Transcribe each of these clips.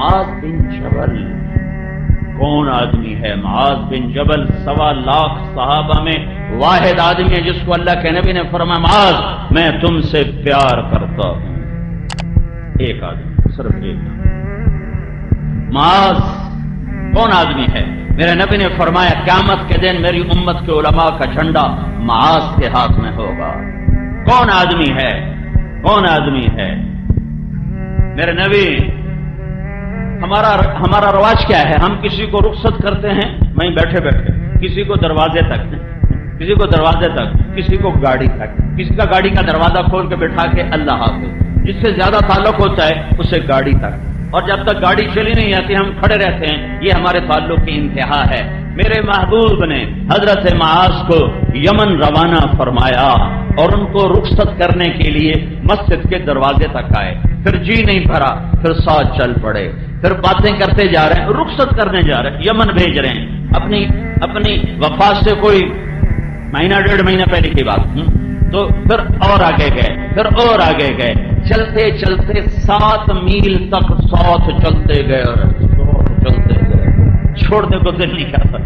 معاذ بن جبل. کون آدمی ہے معاذ بن جبل؟ 1.25 لاکھ صحابہ میں واحد آدمی ہے جس کو اللہ کے نبی نے فرمایا معاذ میں تم سے پیار کرتا ہوں. ایک آدمی، صرف ایک. معاذ کون آدمی ہے؟ میرے نبی نے فرمایا قیامت کے دن میری امت کے علماء کا جھنڈا معاذ کے ہاتھ میں ہوگا. کون آدمی ہے؟ کون آدمی ہے؟ میرے نبی، ہمارا رواج کیا ہے؟ ہم کسی کو رخصت کرتے ہیں وہیں بیٹھے بیٹھے، کسی کو دروازے تک، کسی کو دروازے تک، کسی کو گاڑی تک، کسی کا گاڑی کا دروازہ کھول کے بٹھا کے اللہ حافظ. جس سے زیادہ تعلق ہوتا ہے اسے گاڑی تک، اور جب تک گاڑی چلی نہیں آتی ہم کھڑے رہتے ہیں. یہ ہمارے تعلق کی انتہا ہے. میرے محبوب نے حضرت معاذ کو یمن روانہ فرمایا اور ان کو رخصت کرنے کے لیے مسجد کے دروازے تک آئے. پھر جی نہیں بھرا، پھر ساتھ چل پڑے، پھر باتیں کرتے جا رہے ہیں، رخصت کرنے جا رہے ہیں، یمن بھیج رہے ہیں. اپنی وفات سے کوئی مہینہ 1.5 مہینہ پہلے کی بات. تو پھر اور آگے گئے، پھر اور آگے گئے، چلتے چلتے 7 میل تک ساتھ چلتے گئے اور چلتے گئے، چھوڑنے کو دل نہیں کرتا.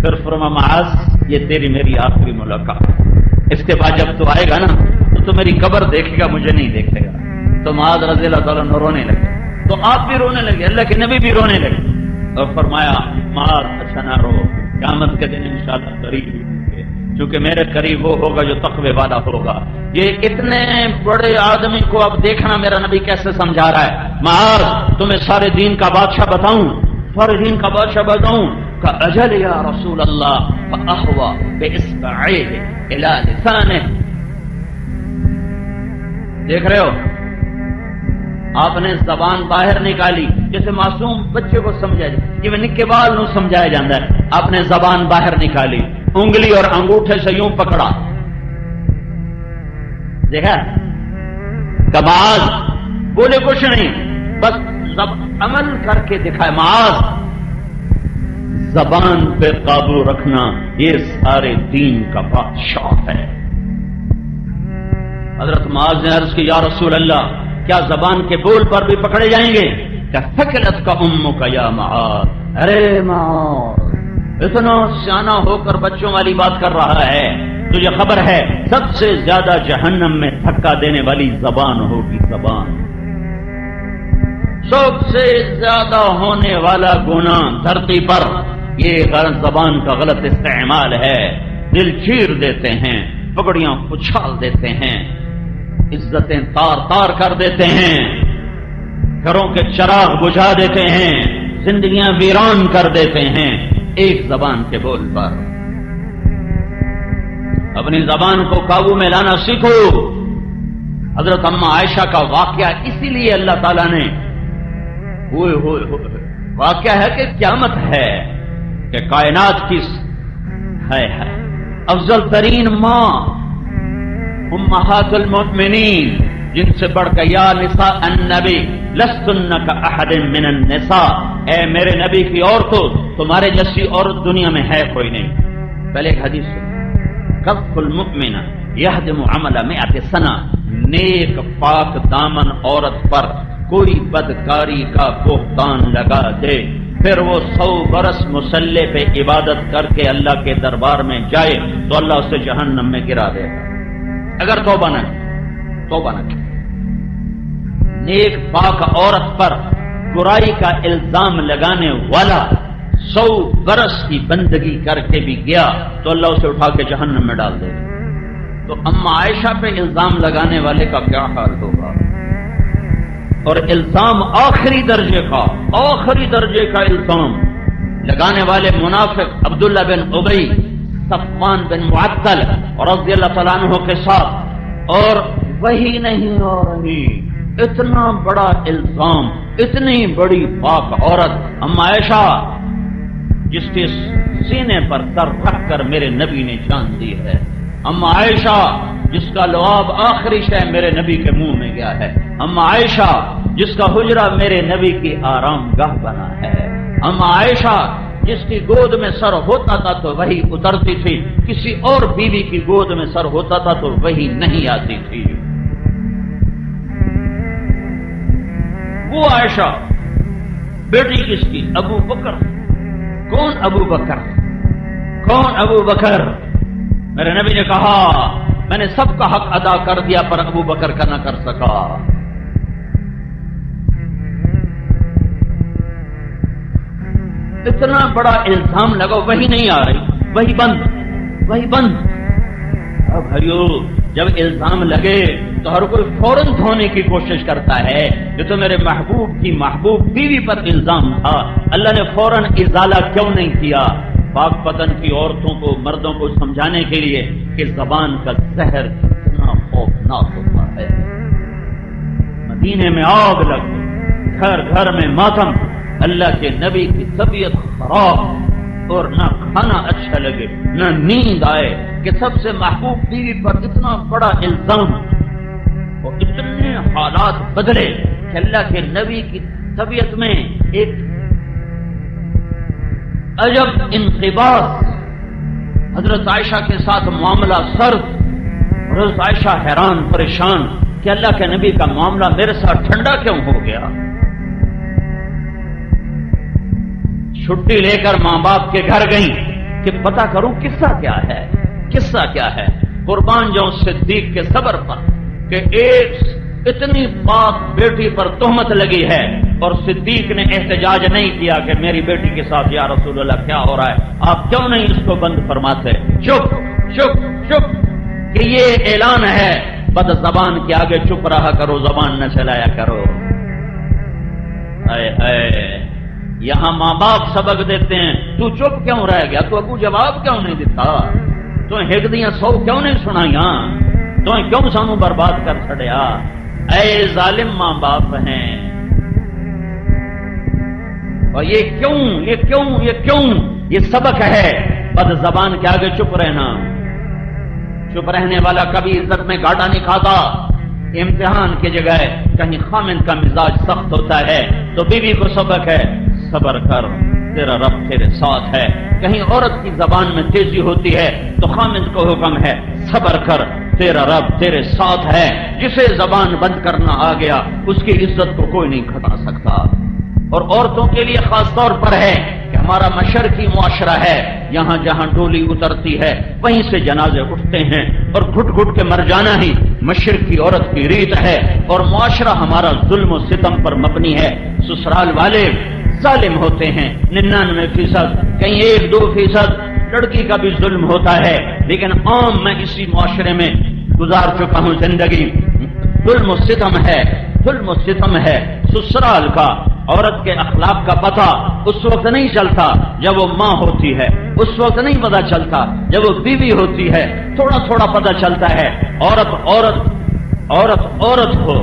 پھر فرمایا معاذ یہ تیری میری آخری ملاقات، اس کے بعد جب تو آئے گا نا تو میری قبر دیکھے گا، مجھے نہیں دیکھے گا. تو معاذ رضی اللہ تعالیٰ عنہ رونے لگے، تو آپ بھی رونے لگے، اللہ کے نبی بھی رونے لگے اور فرمایا معاذ اچھا نہ رو، قیامت کے دن انشاءاللہ قریب ہوں گے، کیونکہ میرے قریب وہ ہوگا جو تقوی والا ہوگا. یہ اتنے بڑے آدمی کو اب دیکھنا میرا نبی کیسے سمجھا رہا ہے. معاذ تمہیں سارے دین کا بادشاہ بتاؤں، سارے دین کا بادشاہ بتاؤں؟ کہ اجل یا رسول اللہ فاہوا باصبعیہ الی لسانہ. دیکھ رہے ہو، آپ نے زبان باہر نکالی جیسے معصوم بچے کو سمجھا جائے، یہ نکے بال نو سمجھایا جاتا ہے. آپ نے زبان باہر نکالی، انگلی اور انگوٹھے سے یوں پکڑا، دیکھا معاذ بولے کچھ نہیں، بس عمل کر کے دکھائے. معاذ زبان پہ قابو رکھنا یہ سارے دین کا بادشاہ ہے. حضرت معاذ نے عرض کی یا رسول اللہ کیا زبان کے بول پر بھی پکڑے جائیں گے؟ کیا ثقلت کا امک یا معاذ. ارے معاذ اتنا سیانہ ہو کر بچوں والی بات کر رہا ہے، تجھے خبر ہے سب سے زیادہ جہنم میں دھکا دینے والی زبان ہوگی. زبان سب سے زیادہ ہونے والا گناہ دھرتی پر یہ زبان کا غلط استعمال ہے. دل چیر دیتے ہیں، پگڑیاں اچھال دیتے ہیں، عزتیں تار تار کر دیتے ہیں، گھروں کے چراغ بجھا دیتے ہیں، زندگیاں ویران کر دیتے ہیں ایک زبان کے بول پر. اپنی زبان کو قابو میں لانا سیکھو. حضرت اما عائشہ کا واقعہ اسی لیے اللہ تعالیٰ نے واقعہ ہے کہ قیامت ہے کہ کائنات کی ہے افضل ترین ماں امہات المؤمنین، جن سے بڑھ کر یا نساء النبی لستن کاحد من النساء، اے میرے نبی کی عورتوں تمہارے جیسی عورت دنیا میں ہے کوئی نہیں. پہلے ایک حدیث سے کف المؤمن یہدم عمل 100 سنہ، نیک پاک دامن عورت پر کوئی بدکاری کا بہتان لگا دے پھر وہ 100 برس مصلی پہ عبادت کر کے اللہ کے دربار میں جائے تو اللہ اسے جہنم میں گرا دے گا اگر توبہ نہ کی. نیک پاک عورت پر برائی کا الزام لگانے والا 100 برس کی بندگی کر کے بھی گیا تو اللہ اسے اٹھا کے جہنم میں ڈال دے گا. تو اما عائشہ پہ الزام لگانے والے کا کیا حال ہوگا؟ اور الزام آخری درجے کا الزام لگانے والے منافق عبداللہ بن ابی، صفوان بن معطل رضی اللہ تعالیٰ عنہ کے ساتھ، اور وہی نہیں ہو رہی. اتنا بڑا الزام، اتنی بڑی پاک عورت اما عائشہ جس کے سینے پر سر رکھ کر میرے نبی نے جان دی ہے، اما عائشہ جس کا لعاب آخری شے میرے نبی کے منہ میں گیا ہے، اما عائشہ جس کا حجرہ میرے نبی کی آرام گاہ بنا ہے، اما عائشہ جس کی گود میں سر ہوتا تھا تو وہی اترتی تھی، کسی اور بیوی کی گود میں سر ہوتا تھا تو وہی نہیں آتی تھی. وہ عائشہ بیٹی کس کی؟ ابو بکر۔ کون ابو بکر؟ کون ابو بکر؟ میرے نبی نے کہا میں نے سب کا حق ادا کر دیا پر ابو بکر کا نہ کر سکا۔ اتنا بڑا الزام لگا، وہی نہیں آ رہی، وہی بند، وہی بند۔ اب بھائیو جب الزام لگے تو ہر کوئی فوراً دھونے کی کوشش کرتا ہے۔ یہ تو میرے محبوب کی محبوب بیوی پر الزام تھا، اللہ نے فوراً ازالہ کیوں نہیں کیا؟ پاک پتن کی عورتوں کو، مردوں کو سمجھانے کے لیے کہ زبان کا زہر کتنا خوفناک ہوتا ہے۔ مدینے میں آگ لگ، گھر گھر میں ماتم، اللہ کے نبی کی طبیعت خراب اور نہ کھانا اچھا لگے نہ نیند آئے کہ سب سے محبوب بیوی پر اتنا بڑا الزام، اور اتنے حالات بدلے کہ اللہ کے نبی کی طبیعت میں ایک عجب انقباض۔ حضرت عائشہ کے ساتھ معاملہ سرد، حضرت عائشہ حیران پریشان کہ اللہ کے نبی کا معاملہ میرے ساتھ ٹھنڈا کیوں ہو گیا؟ چھٹی لے کر ماں باپ کے گھر گئیں کہ پتہ کروں قصہ کیا ہے، قصہ کیا ہے۔ قربان جاؤں صدیق کے صبر پر کہ ایک اتنی پاک بیٹی پر تہمت لگی ہے اور صدیق نے احتجاج نہیں کیا کہ میری بیٹی کے ساتھ یا رسول اللہ کیا ہو رہا ہے، آپ کیوں نہیں اس کو بند فرماتے؟ چپ چپ چپ، کہ یہ اعلان ہے بد زبان کے آگے چپ رہا کرو، زبان نہ چلایا کرو۔ اے اے یہاں ماں باپ سبق دیتے ہیں، تو چپ کیوں رہ گیا؟ تو ابو جواب کیوں نہیں دیتا؟ تو ہگدیاں سو کیوں نہیں سنائیاں؟ تو کیوں سانو برباد کر چھڑیا؟ اے ظالم ماں باپ ہیں، اور یہ کیوں یہ کیوں یہ کیوں؟ یہ سبق ہے بد زبان کے آگے چپ رہنا۔ چپ رہنے والا کبھی عزت میں گھاٹا نہیں کھاتا۔ امتحان کی جگہ کہیں خامند کا مزاج سخت ہوتا ہے تو بیوی کو سبق ہے صبر کر، تیرا رب تیرے ساتھ ہے۔ کہیں عورت کی زبان میں تیزی ہوتی ہے تو خامند کو حکم ہے صبر کر، تیرا رب تیرے ساتھ ہے۔ جسے زبان بند کرنا آ گیا اس کی عزت کو کوئی نہیں گھٹا سکتا۔ اور عورتوں کے لیے خاص طور پر ہے کہ ہمارا مشرقی معاشرہ ہے، یہاں جہاں ڈولی اترتی ہے وہیں سے جنازے اٹھتے ہیں، اور گھٹ گھٹ کے مر جانا ہی مشرقی عورت کی ریت ہے۔ اور معاشرہ ہمارا ظلم و ستم پر مبنی ہے۔ سسرال والے ظالم ہوتے ہیں 99%، کہیں 1-2% لڑکی کا بھی ظلم ہوتا ہے، لیکن عام میں اسی معاشرے میں گزار چکا ہوں زندگی۔ ظلم و ستم ہے، ظلم و ستم ہے۔ سسرال کا عورت کے اخلاق کا پتہ اس وقت نہیں چلتا جب وہ ماں ہوتی ہے، اس وقت نہیں پتہ چلتا جب وہ بیوی ہوتی ہے، تھوڑا تھوڑا پتہ چلتا ہے۔ عورت عورت عورت عورت ہو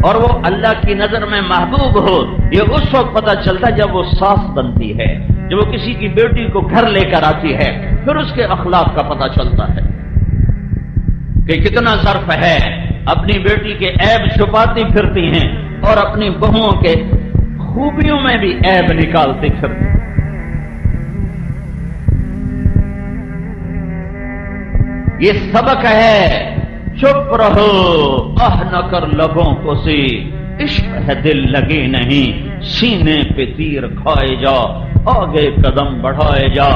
اور وہ اللہ کی نظر میں محبوب ہو، یہ اس وقت پتہ چلتا ہے جب وہ ساس بنتی ہے، جب وہ کسی کی بیٹی کو گھر لے کر آتی ہے، پھر اس کے اخلاق کا پتہ چلتا ہے کہ کتنا ظرف ہے۔ اپنی بیٹی کے عیب چھپاتی پھرتی ہیں اور اپنی بہوؤں کے خوبیوں میں بھی عیب نکالتی پھرتی۔ یہ سبق ہے، چپ رہو، نہ کر لبوں کو سی، عشق ہے دل لگی نہیں، سینے پہ تیر کھائے جا، آگے قدم بڑھائے جا،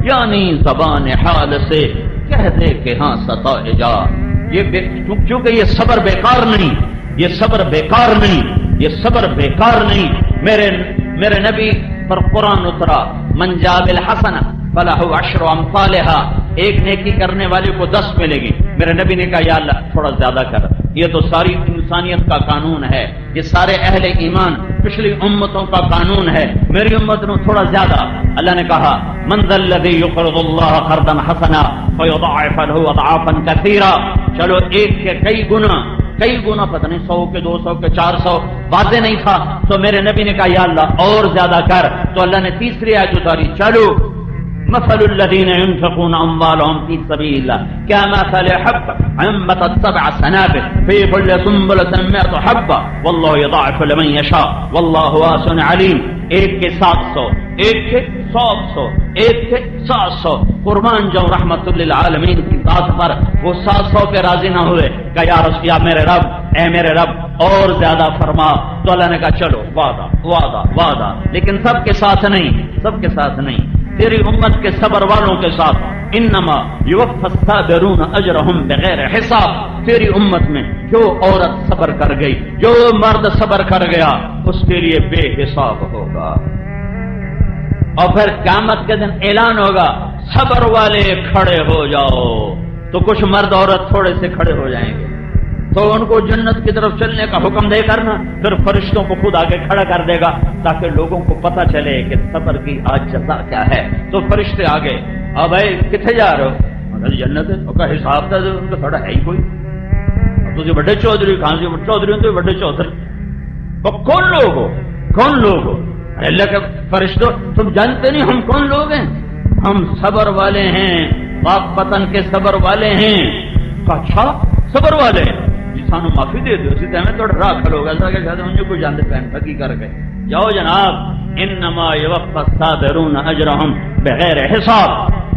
یعنی زبان حال سے کہہ دے کہ ہاں ستائے جا۔ کیونکہ یہ صبر بیکار نہیں، یہ صبر بیکار نہیں، یہ صبر بیکار نہیں۔ میرے نبی پر قرآن اترا، من جاء بالحسنہ فلہ عشر امثالھا، ایک نیکی کرنے والے کو 10 ملے گی۔ میرے نبی نے کہا یا اللہ تھوڑا زیادہ کر، یہ تو ساری انسانیت کا قانون ہے، یہ سارے اہل ایمان پچھلی امتوں کا قانون ہے، میری امت نے تھوڑا زیادہ۔ اللہ نے کہا من ذا الذی یقرض اللہ قرضا حسنا فیضاعف له اضعافا کثیرا، چلو ایک کے کئی گنا پتہ نہیں 100 کے 200 کے 400، واضح نہیں تھا تو میرے نبی نے کہا یا اللہ اور زیادہ کر، تو اللہ نے تیسری آیت اتاری، چلو مثل الذين ينفقون اموالهم في سبيل الله كمثل حبة انبتت 7 سنابل في كل سنبلة 100 حبة والله يضاعف لمن يشاء والله واسع عليم۔ ایک کے 700، ایک کے 700، ایک کے 700۔ قربان جاؤں رحمت للعالمین کی ذات پر، وہ 700 پہ راضی نہ ہوئے کہ یا رسول یا میرے رب اے میرے رب اور زیادہ فرما. تو اللہ نے کہا چلو وعدہ وعدہ وعدہ، لیکن سب کے ساتھ نہیں، سب کے ساتھ نہیں، تیری امت کے صبر والوں کے ساتھ. انما یوفی الصابرون اجرہم بغیر حساب. تیری امت میں جو عورت صبر کر گئی، جو مرد صبر کر گیا، اس کے لیے بے حساب ہوگا. اور پھر قیامت کے دن اعلان ہوگا صبر والے کھڑے ہو جاؤ. تو کچھ مرد عورت تھوڑے سے کھڑے ہو جائیں گے، تو ان کو جنت کی طرف چلنے کا حکم دے کرنا، پھر فرشتوں کو خود آگے کھڑا کر دے گا تاکہ لوگوں کو پتہ چلے کہ صبر کی آج جزا کیا ہے. تو فرشتے آگے، اب بھائی کتنے جا رہے ہو؟ مگر جنت کا حساب تھا ان کا تھوڑا ہے ہی کوئی. اب تجھے بڑے چودھری، کہاں سے چودھری ہوں تو بڑے چودھری. وہ کون لوگ ہو؟ کون لوگ ہو؟ اللہ کے فرشتوں تم جانتے نہیں ہم کون لوگ ہیں؟ ہم صبر والے ہیں، پاک پتن کے صبر والے ہیں. اچھا صبر والے جی سانو معافی دے دو، اسی طرح تھوڑا راہ کھلو گا کہ شاید مجھے کوئی جانتے پہن پکی کر گئے. جاؤ جناب، انما یوفی الصابرون اجرہم بغیر حساب.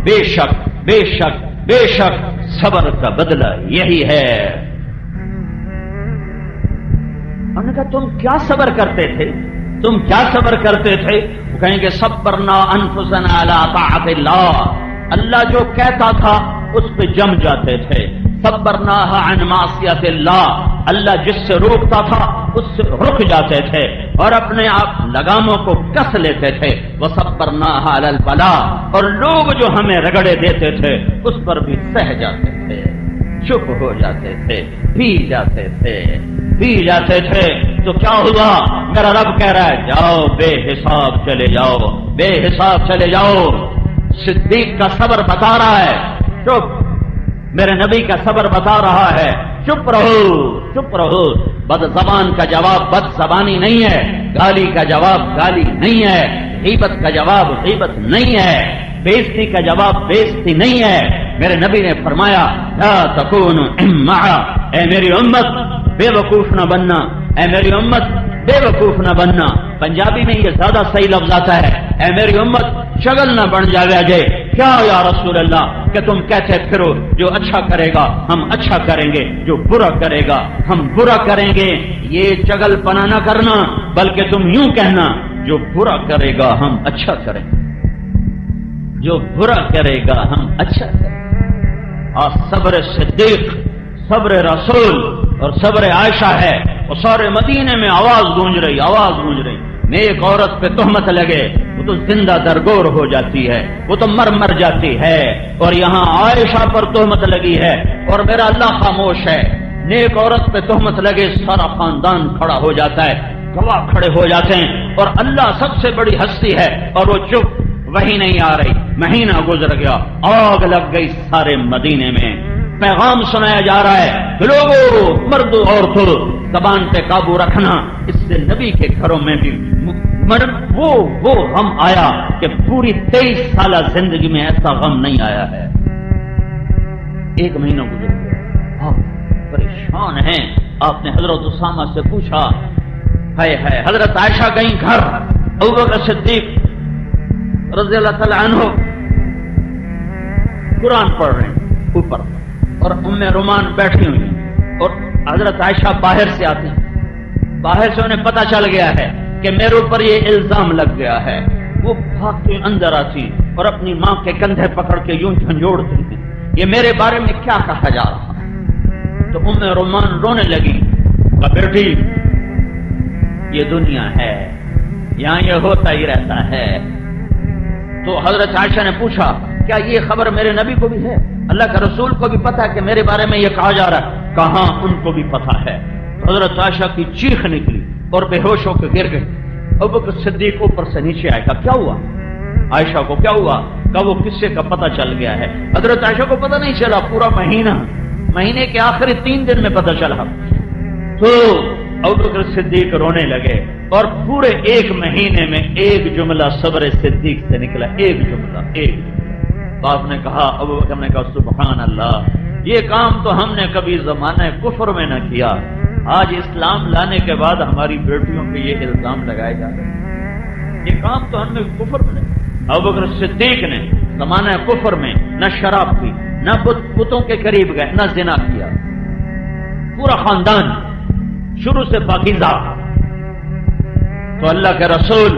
بے شک بے شک بے شک صبر کا بدلہ یہی ہے. انہوں نے کہا تم کیا صبر کرتے تھے؟ تم کیا صبر کرتے تھے؟ وہ کہیں گے صبرنا انفسنا علی طاعت اللہ. اللہ جو کہتا تھا اس پہ جم جاتے تھے. صبرناها عن معصیت اللہ. اللہ جس سے روکتا تھا اس سے رک جاتے تھے اور اپنے آپ لگاموں کو کس لیتے تھے. وصبرناها علی البلاء. اور لوگ جو ہمیں رگڑے دیتے تھے اس پر بھی سہ جاتے تھے، چپ ہو جاتے تھے، پی جاتے تھے، پی جاتے تھے. تو کیا ہوا؟ میرا رب کہہ رہا ہے جاؤ بے حساب چلے جاؤ، بے حساب چلے جاؤ. صدیق کا صبر بتا رہا ہے چپ، میرے نبی کا صبر بتا رہا ہے چپ رہو چپ رہو. بد زبان کا جواب بد زبانی نہیں ہے، گالی کا جواب گالی نہیں ہے، غیبت کا جواب غیبت نہیں ہے، بےزتی کا جواب بےزتی نہیں ہے. میرے نبی نے فرمایا لا تکون امعا، اے میری امت بے وقوف نہ بننا، اے میری امت بے وقوف نہ بننا. پنجابی میں یہ زیادہ صحیح لفظ آتا ہے، اے میری امت شغل نہ بن جاوے جے. کیا یا رسول اللہ کہ تم کہتے پھرو جو اچھا کرے گا ہم اچھا کریں گے، جو برا کرے گا ہم برا کریں گے. یہ چگل پنا نہ کرنا، بلکہ تم یوں کہنا جو برا کرے گا ہم اچھا کریں گے، جو برا کرے گا ہم اچھا کریں گے. اور صبر صدیق، صبر رسول اور صبر عائشہ ہے. اور سارے مدینے میں آواز گونج رہی، آواز گونج رہی. نیک عورت پہ تہمت لگے وہ تو زندہ درگور ہو جاتی ہے، وہ تو مر مر جاتی ہے. اور یہاں عائشہ پر تہمت لگی ہے اور میرا اللہ خاموش ہے. نیک عورت پہ تہمت لگے سارا خاندان کھڑا ہو جاتا ہے، گواہ کھڑے ہو جاتے ہیں اور اللہ سب سے بڑی ہستی ہے اور وہ چپ. وہی نہیں آ رہی، مہینہ گزر گیا، آگ لگ گئی سارے مدینے میں. پیغام سنایا جا رہا ہے لوگوں، مرد عورتوں، زبان پہ قابو رکھنا. اس سے نبی کے گھروں میں بھی وہ غم آیا کہ پوری 23 سالہ زندگی میں ایسا غم نہیں آیا ہے. ایک مہینہ گزر گیا، آپ پریشان ہیں. آپ نے حضرت اسامہ سے پوچھا، ہے حضرت عائشہ گئیں گھر، ابوبکر صدیق رضی اللہ تعالی عنہ قرآن پڑھ رہے ہیں اوپر، اور ام رومان بیٹھی ہوئی اور حضرت عائشہ باہر سے آتی. باہر سے انہیں پتہ چل گیا ہے کہ میرے اوپر یہ الزام لگ گیا ہے. وہ بھاگ کے اندر آتی اور اپنی ماں کے کندھے پکڑ کے یوں جھنجھوڑتی ہیں، یہ میرے بارے میں کیا کہا جا رہا ہے. تو ام رومان رونے لگی، کہا بیٹی یہ دنیا ہے، یہاں یہ ہوتا ہی رہتا ہے. تو حضرت عائشہ نے پوچھا کیا یہ خبر میرے نبی کو بھی ہے؟ اللہ کا رسول کو بھی پتا ہے کہ میرے بارے میں یہ کہا جا رہا ہے؟ کہاں ان کو بھی پتا ہے. حضرت عائشہ کی چیخ نکلی اور بے ہوش ہو کے گر گئی. ابوبکر صدیق اوپر سے نیچے آئے، کہا کیا ہوا عائشہ کو، کیا ہوا؟ کہا وہ قصے کا پتہ چل گیا ہے. حضرت عائشہ کو پتہ نہیں چلا، پورا مہینے کے آخری 3 دن میں پتہ چلا. تو ابوبکر صدیق رونے لگے اور پورے 1 مہینے میں ایک جملہ صبر صدیق سے نکلا، ایک جملہ. باپ نے کہا، ابوبکر نے کہا سبحان اللہ، یہ کام تو ہم نے کبھی زمانہ کفر میں نہ کیا، آج اسلام لانے کے بعد ہماری بیٹیوں پہ یہ الزام لگائے جا رہے ہیں. یہ کام تو ہم نے کفر میں نہیں. ابوبکر صدیق نے زمانہ کفر میں نہ شراب پی، نہ بتوں کے قریب گئے، نہ زنا کیا. پورا خاندان شروع سے پاکیزہ. تو اللہ کے رسول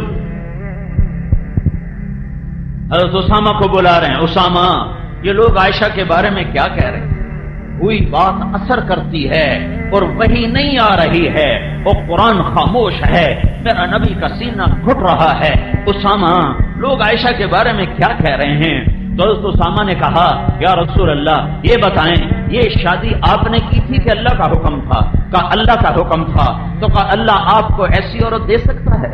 حضرت اسامہ کو بلا رہے ہیں. اسامہ، یہ لوگ عائشہ کے بارے میں کیا کہہ رہے ہیں؟ کوئی بات اثر کرتی ہے اور وحی نہیں آ رہی ہے اور قرآن خاموش ہے، میرا نبی کا سینہ گھٹ رہا ہے. اسامہ، لوگ عائشہ کے بارے میں کیا کہہ رہے ہیں؟ تو حضرت اسامہ نے کہا، یا رسول اللہ، یہ بتائیں، یہ شادی آپ نے کی تھی کہ اللہ کا حکم تھا؟ کہا اللہ کا حکم تھا. تو کہا اللہ آپ کو ایسی عورت دے سکتا ہے؟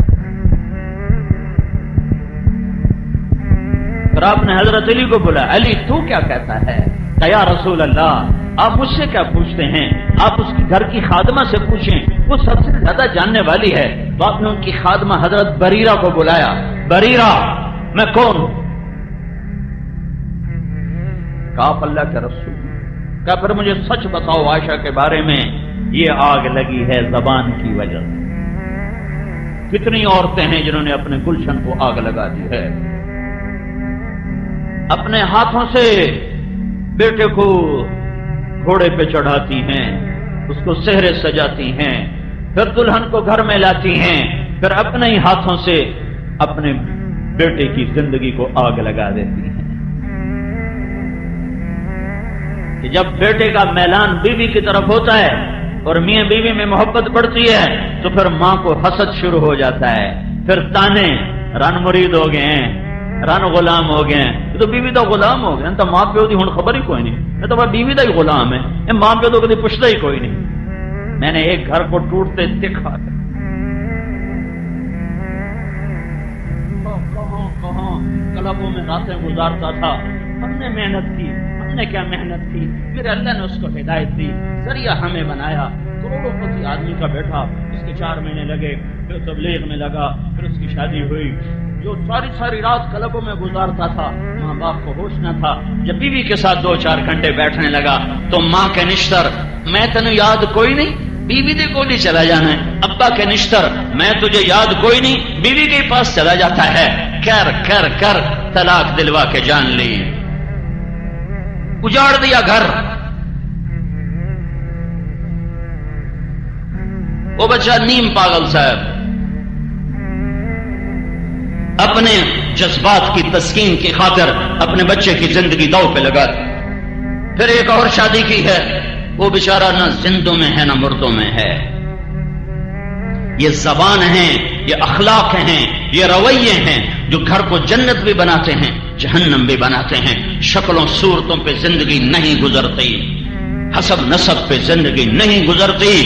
پھر آپ نے حضرت علی کو بولا، علی تو کیا کہتا ہے؟ کہ یا رسول اللہ، آپ مجھ سے کیا پوچھتے ہیں؟ آپ اس کی گھر کی خادمہ سے پوچھیں، وہ سب سے زیادہ جاننے والی ہے. تو آپ نے ان کی خادمہ حضرت بریرہ کو بلایا. بریرہ، میں کون ہوں؟ کہا آپ اللہ کے رسول. کہا پھر مجھے سچ بتاؤ عائشہ کے بارے میں. یہ آگ لگی ہے زبان کی وجہ سے. کتنی عورتیں ہیں جنہوں نے اپنے گلشن کو آگ لگا دی ہے. اپنے ہاتھوں سے بیٹے کو گھوڑے پہ چڑھاتی ہیں، اس کو سہرے سجاتی ہیں، پھر دلہن کو گھر میں لاتی ہیں، پھر اپنے ہی ہاتھوں سے اپنے بیٹے کی زندگی کو آگ لگا دیتی ہیں. کہ جب بیٹے کا میلان بیوی کی طرف ہوتا ہے اور میاں بیوی میں محبت بڑھتی ہے تو پھر ماں کو حسد شروع ہو جاتا ہے، پھر تانے، رن مرید ہو گئے ہیں، رن غلام ہو گئے ہیں. تو بیوی دا غلام ہو گئے تو ماں پیو دی ہن خبر ہی کوئی نہیں. میں تو بیوی دا ہی غلام ہے، ماں پیو تو کبھی پوچھتا ہی کوئی نہیں. میں نے ایک گھر کو ٹوٹتے دیکھا. کہاں کلبوں میں راتیں گزارتا تھا. ہم نے محنت کی، ہم نے کیا محنت کی، پھر اللہ نے اس کو ہدایت دی، ذریعہ ہمیں بنایا. کروڑوں پتی آدمی کا بیٹا، اس کے 4 مہینے لگے، پھر تبلیغ میں لگا، پھر اس کی شادی ہوئی. جو ساری رات کلبوں میں گزارتا تھا، ماں باپ کو ہوش نہ تھا. جب بیوی کے ساتھ 2-4 گھنٹے بیٹھنے لگا تو ماں کے نشتر، میں تنہیں یاد کوئی نہیں، بیوی دے کو نہیں چلا جانا ہے. ابا کے نشتر، میں تجھے یاد کوئی نہیں، بیوی کے پاس چلا جاتا ہے. کر کر کر طلاق دلوا کے جان لی، اجاڑ دیا گھر. وہ بچہ نیم پاگل صاحب اپنے جذبات کی تسکین کی خاطر اپنے بچے کی زندگی داؤ پہ لگا. پھر ایک اور شادی کی ہے، وہ بیچارہ نہ زندوں میں ہے نہ مردوں میں ہے. یہ زبان ہیں، یہ اخلاق ہیں، یہ رویے ہیں جو گھر کو جنت بھی بناتے ہیں، جہنم بھی بناتے ہیں. شکلوں صورتوں پہ زندگی نہیں گزرتی، حسب نسب پہ زندگی نہیں گزرتی،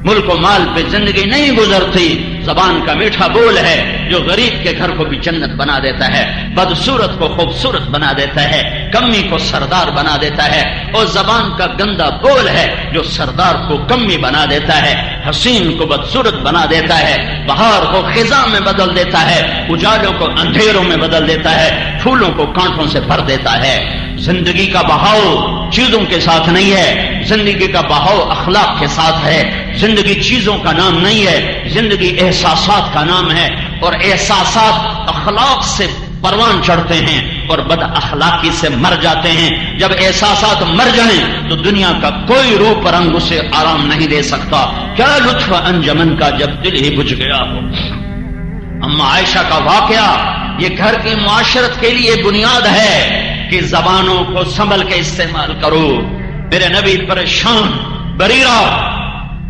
ملک و مال پہ زندگی نہیں گزرتی. زبان کا میٹھا بول ہے جو غریب کے گھر کو بھی جنت بنا دیتا ہے، بدصورت کو خوبصورت بنا دیتا ہے، کمی کو سردار بنا دیتا ہے. اور زبان کا گندا بول ہے جو سردار کو کمی بنا دیتا ہے، حسین کو بدصورت بنا دیتا ہے، بہار کو خزاں میں بدل دیتا ہے، اجالوں کو اندھیروں میں بدل دیتا ہے، پھولوں کو کانٹوں سے بھر دیتا ہے. زندگی کا بہاؤ چیزوں کے ساتھ نہیں ہے، زندگی کا بہاؤ اخلاق کے ساتھ ہے. زندگی چیزوں کا نام نہیں ہے، زندگی احساسات کا نام ہے. اور احساسات اخلاق سے پروان چڑھتے ہیں اور بد اخلاقی سے مر جاتے ہیں. جب احساسات مر جائیں تو دنیا کا کوئی روپ رنگ اسے آرام نہیں دے سکتا. کیا لطف انجمن کا جب دل ہی بجھ گیا ہو. اما عائشہ کا واقعہ یہ گھر کی معاشرت کے لیے بنیاد ہے کہ زبانوں کو سنبھل کے استعمال کرو. میرے نبی پریشان، بریرہ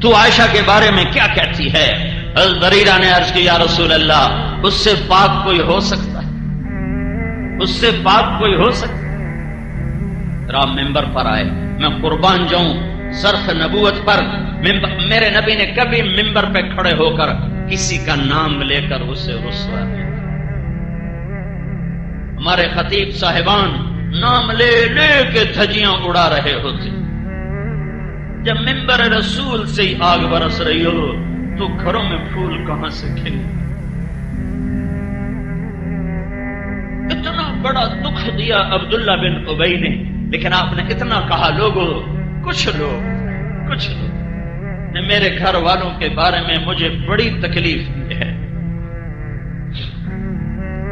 تو عائشہ کے بارے میں کیا کہتی ہے؟ حضرت بریرہ نے عرض کی، یا رسول اللہ، اس سے پاک کوئی ہو سکتا ہے؟ اس سے پاک کوئی ہو سکتا ہے؟ رام ممبر پر آئے، میں قربان جاؤں ظرف نبوت پر میرے نبی نے کبھی ممبر پہ کھڑے ہو کر کسی کا نام لے کر اسے رسوا نہیں. ہمارے خطیب صاحبان نام لے لے کے دھجیاں اڑا رہے ہوتے. جب ممبر رسول سے ہی آگ برس رہی ہو تو گھروں میں پھول کہاں سے کھلے؟ اتنا بڑا دکھ دیا عبداللہ بن ابی نے، لیکن آپ نے اتنا کہا، لوگوں کچھ لوگ نے میرے گھر والوں کے بارے میں مجھے بڑی تکلیف دی ہے.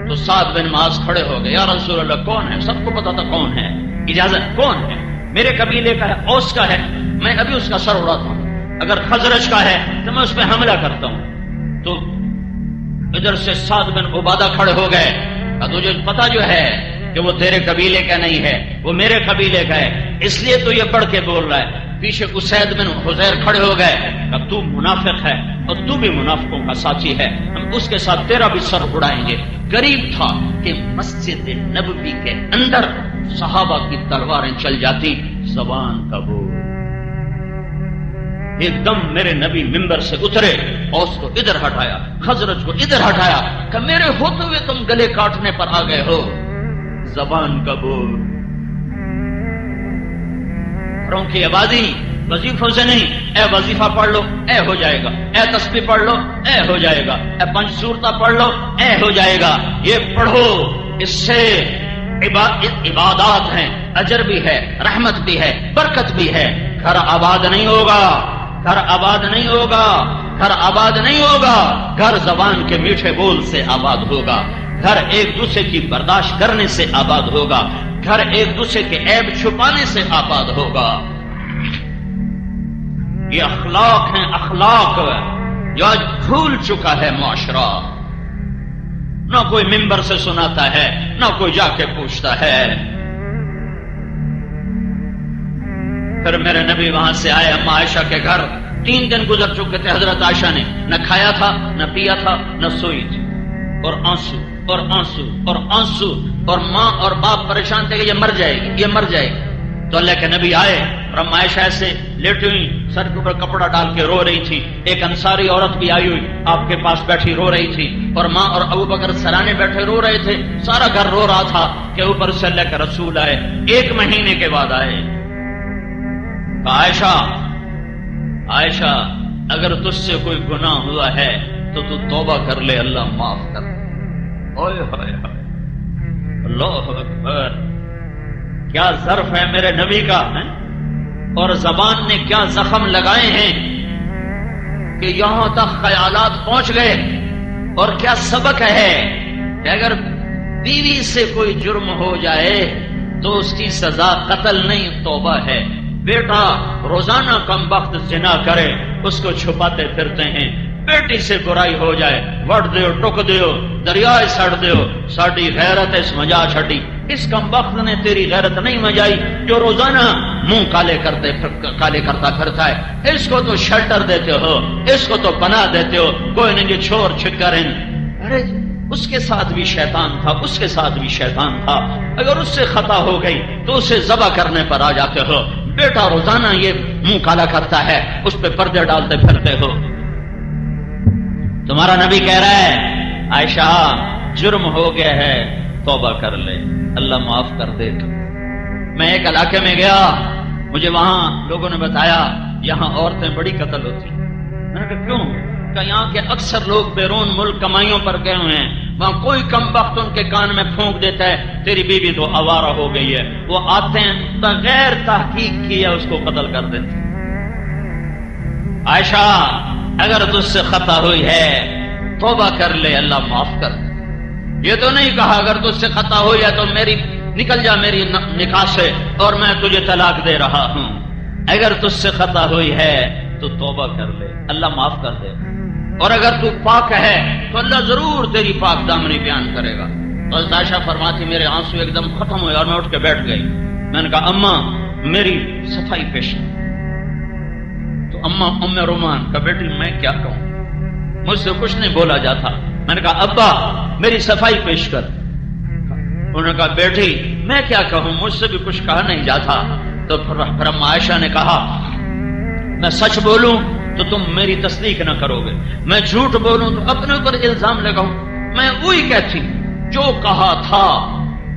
تو سعد بن معاذ کھڑے ہو گئے، یا رسول اللہ کون ہے؟ سب کو پتا تھا کون ہے، اجازت کون ہے؟ میرے قبیلے کا ہے، اوس کا ہے، میں ابھی اس کا سر اڑاتا ہوں. اگر خزرج کا ہے تو میں اس پہ حملہ کرتا ہوں. تو ادھر سے سعد بن عبادہ کھڑے ہو گئے. تجھے پتا جو ہے کہ وہ تیرے قبیلے کا نہیں ہے، وہ میرے قبیلے کا ہے، اس لیے تو یہ پڑھ کے بول رہا ہے. پیچھے اسید بن حذیر کھڑے ہو گئے. اب تو منافق ہے اور تو بھی منافقوں کا ساتھی ہے، ہم اس کے ساتھ تیرا بھی سر اڑائیں گے. قریب تھا کہ مسجد نبوی کے اندر صحابہ کی تلواریں چل جاتی. زبان کا بول. ایک دم میرے نبی منبر سے اترے، اوس کو ادھر ہٹایا، خزرج کو ادھر ہٹایا کہ میرے ہوتے ہوئے تم گلے کاٹنے پر آ گئے ہو. زبان کا بول. گھروں کی آبادی وظیفوں سے نہیں. اے وظیفہ پڑھ لو اے ہو جائے گا، اے تسبیح پڑھ لو اے ہو جائے گا، اے پنج صورتہ پڑھ لو اے ہو جائے گا. یہ پڑھو، اس سے عبادات ہیں، اجر بھی ہے، رحمت بھی ہے، برکت بھی ہے. گھر آباد نہیں ہوگا، گھر آباد نہیں ہوگا، گھر آباد نہیں ہوگا. گھر زبان کے میٹھے بول سے آباد ہوگا. گھر ایک دوسرے کی برداشت کرنے سے آباد ہوگا. گھر ایک دوسرے کے عیب چھپانے سے آباد ہوگا. یہ اخلاق ہیں، اخلاق جو آج بھول چکا ہے معاشرہ. نہ کوئی منبر سے سناتا ہے، نہ کوئی جا کے پوچھتا ہے. پھر میرے نبی وہاں سے آئے اما عائشہ کے گھر. 3 دن گزر چکے تھے. حضرت عائشہ نے نہ کھایا تھا، نہ پیا تھا، نہ سوئی تھی، اور آنسو اور آنسو اور آنسو. اور ماں اور باپ پریشان تھے کہ یہ مر جائے گی، یہ مر جائے گی. تو اللہ کے نبی آئے اور اما عائشہ سے لیٹی ہوئی سر کے اوپر کپڑا ڈال کے رو رہی تھی. ایک انصاری عورت بھی آئی ہوئی آپ کے پاس بیٹھی رو رہی تھی، اور ماں اور ابو بکر سرانے بیٹھے رو رہے تھے. سارا گھر رو رہا تھا کہ اوپر سے اللہ کے رسول آئے. 1 مہینے کے بعد آئے. عائشہ عائشہ اگر تجھ سے کوئی گناہ ہوا ہے تو تو توبہ کر لے، اللہ معاف کر. اوئے ہوئے ہوئے، اللہ اکبر. کیا ظرف ہے میرے نبی کا، اور زبان نے کیا زخم لگائے ہیں کہ یہاں تک خیالات پہنچ گئے. اور کیا سبق ہے کہ اگر بیوی سے کوئی جرم ہو جائے تو اس کی سزا قتل نہیں، توبہ ہے. بیٹا روزانہ کم وقت زنا کرے، اس کو چھپاتے پھرتے ہیں. بیٹی سے برائی ہو جائے، وٹ دیو، ٹک دیو، دریائے سڑ دیو. ساڈی غیرت اس مجا چھٹی. اس کم وقت نے تیری غیرت نہیں مجائی جو روزانہ منہ کالے کرتا پھرتا ہے. اس کو تو شیلٹر دیتے ہو، اس کو تو پناہ دیتے ہو. کوئی نہیں جو چھوڑ چھکر. ارے اس کے ساتھ بھی شیطان تھا، اس کے ساتھ بھی شیطان تھا. اگر اس سے خطا ہو گئی تو اسے ذبح کرنے پر آ جاتے ہو. بیٹا روزانہ یہ منہ کالا کرتا ہے، اس پہ پردے ڈالتے پھرتے ہو. تمہارا نبی کہہ رہا ہے عائشہ جرم ہو گیا ہے، توبہ کر لے، اللہ معاف کر دے. میں ایک علاقے میں گیا، مجھے وہاں لوگوں نے بتایا یہاں عورتیں بڑی قتل ہوتی. میں نے کہا کیوں؟ کہ یہاں کے اکثر لوگ بیرون ملک کمائیوں پر گئے ہوئے ہیں. وہاں کوئی کم وقت ان کے کان میں پھونک دیتا ہے تیری بیوی تو آوارہ ہو گئی ہے. وہ آتے ہیں بغیر تحقیق کیے اس کو قتل کر دیتے. عائشہ اگر تجھ سے خطا ہوئی ہے توبہ کر لے، اللہ معاف کر. یہ تو نہیں کہا اگر تجھ سے خطا ہوئی ہے تو میری نکل جا میری نکاح سے اور میں تجھے طلاق دے رہا ہوں. اگر تجھ سے خطا ہوئی ہے تو توبہ کر لے، اللہ معاف کر دے. اور اگر تو پاک ہے تو اللہ ضرور تیری پاک دامنی بیان کرے گا. تو عائشہ فرماتی میرے آنسو ایک دم ختم ہوئے اور میں اٹھ کے بیٹھ گئی. میں نے کہا اماں میری صفائی پیش. تو اماں ام رومان کا بیٹی میں کیا کہوں، مجھ سے کچھ نہیں بولا جاتا. میں نے کہا ابا میری صفائی پیش کر. انہوں نے کہا بیٹی میں کیا کہوں، مجھ سے بھی کچھ کہا نہیں جاتا. تو پھر اما عائشہ نے کہا میں سچ بولوں تو تم میری تصدیق نہ کرو گے، میں جھوٹ بولوں تو اپنے اوپر الزام لگاؤں. میں وہی کہتی جو کہا تھا.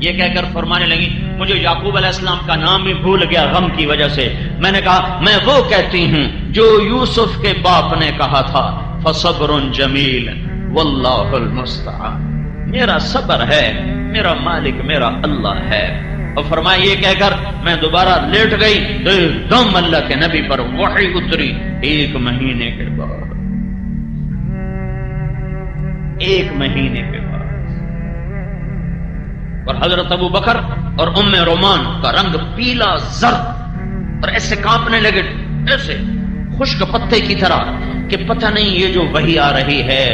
یہ کہہ کر فرمانے لگی مجھے یعقوب علیہ السلام کا نام بھی بھول گیا غم کی وجہ سے. میں نے کہا میں وہ کہتی ہوں جو یوسف کے باپ نے کہا تھا فصبر جمیل واللہ المستعان. میرا صبر ہے، میرا مالک میرا اللہ ہے. اور فرمایا یہ کہہ کر میں دوبارہ لیٹ گئی تو ایک دم اللہ کے نبی پر وحی اتری 1 مہینے کے بعد. 1 مہینے کے بعد. اور حضرت ابو بکر اور ام رومان کا رنگ پیلا زرد اور ایسے کانپنے لگے، ایسے خشک پتے کی طرح کہ پتہ نہیں یہ جو وحی آ رہی ہے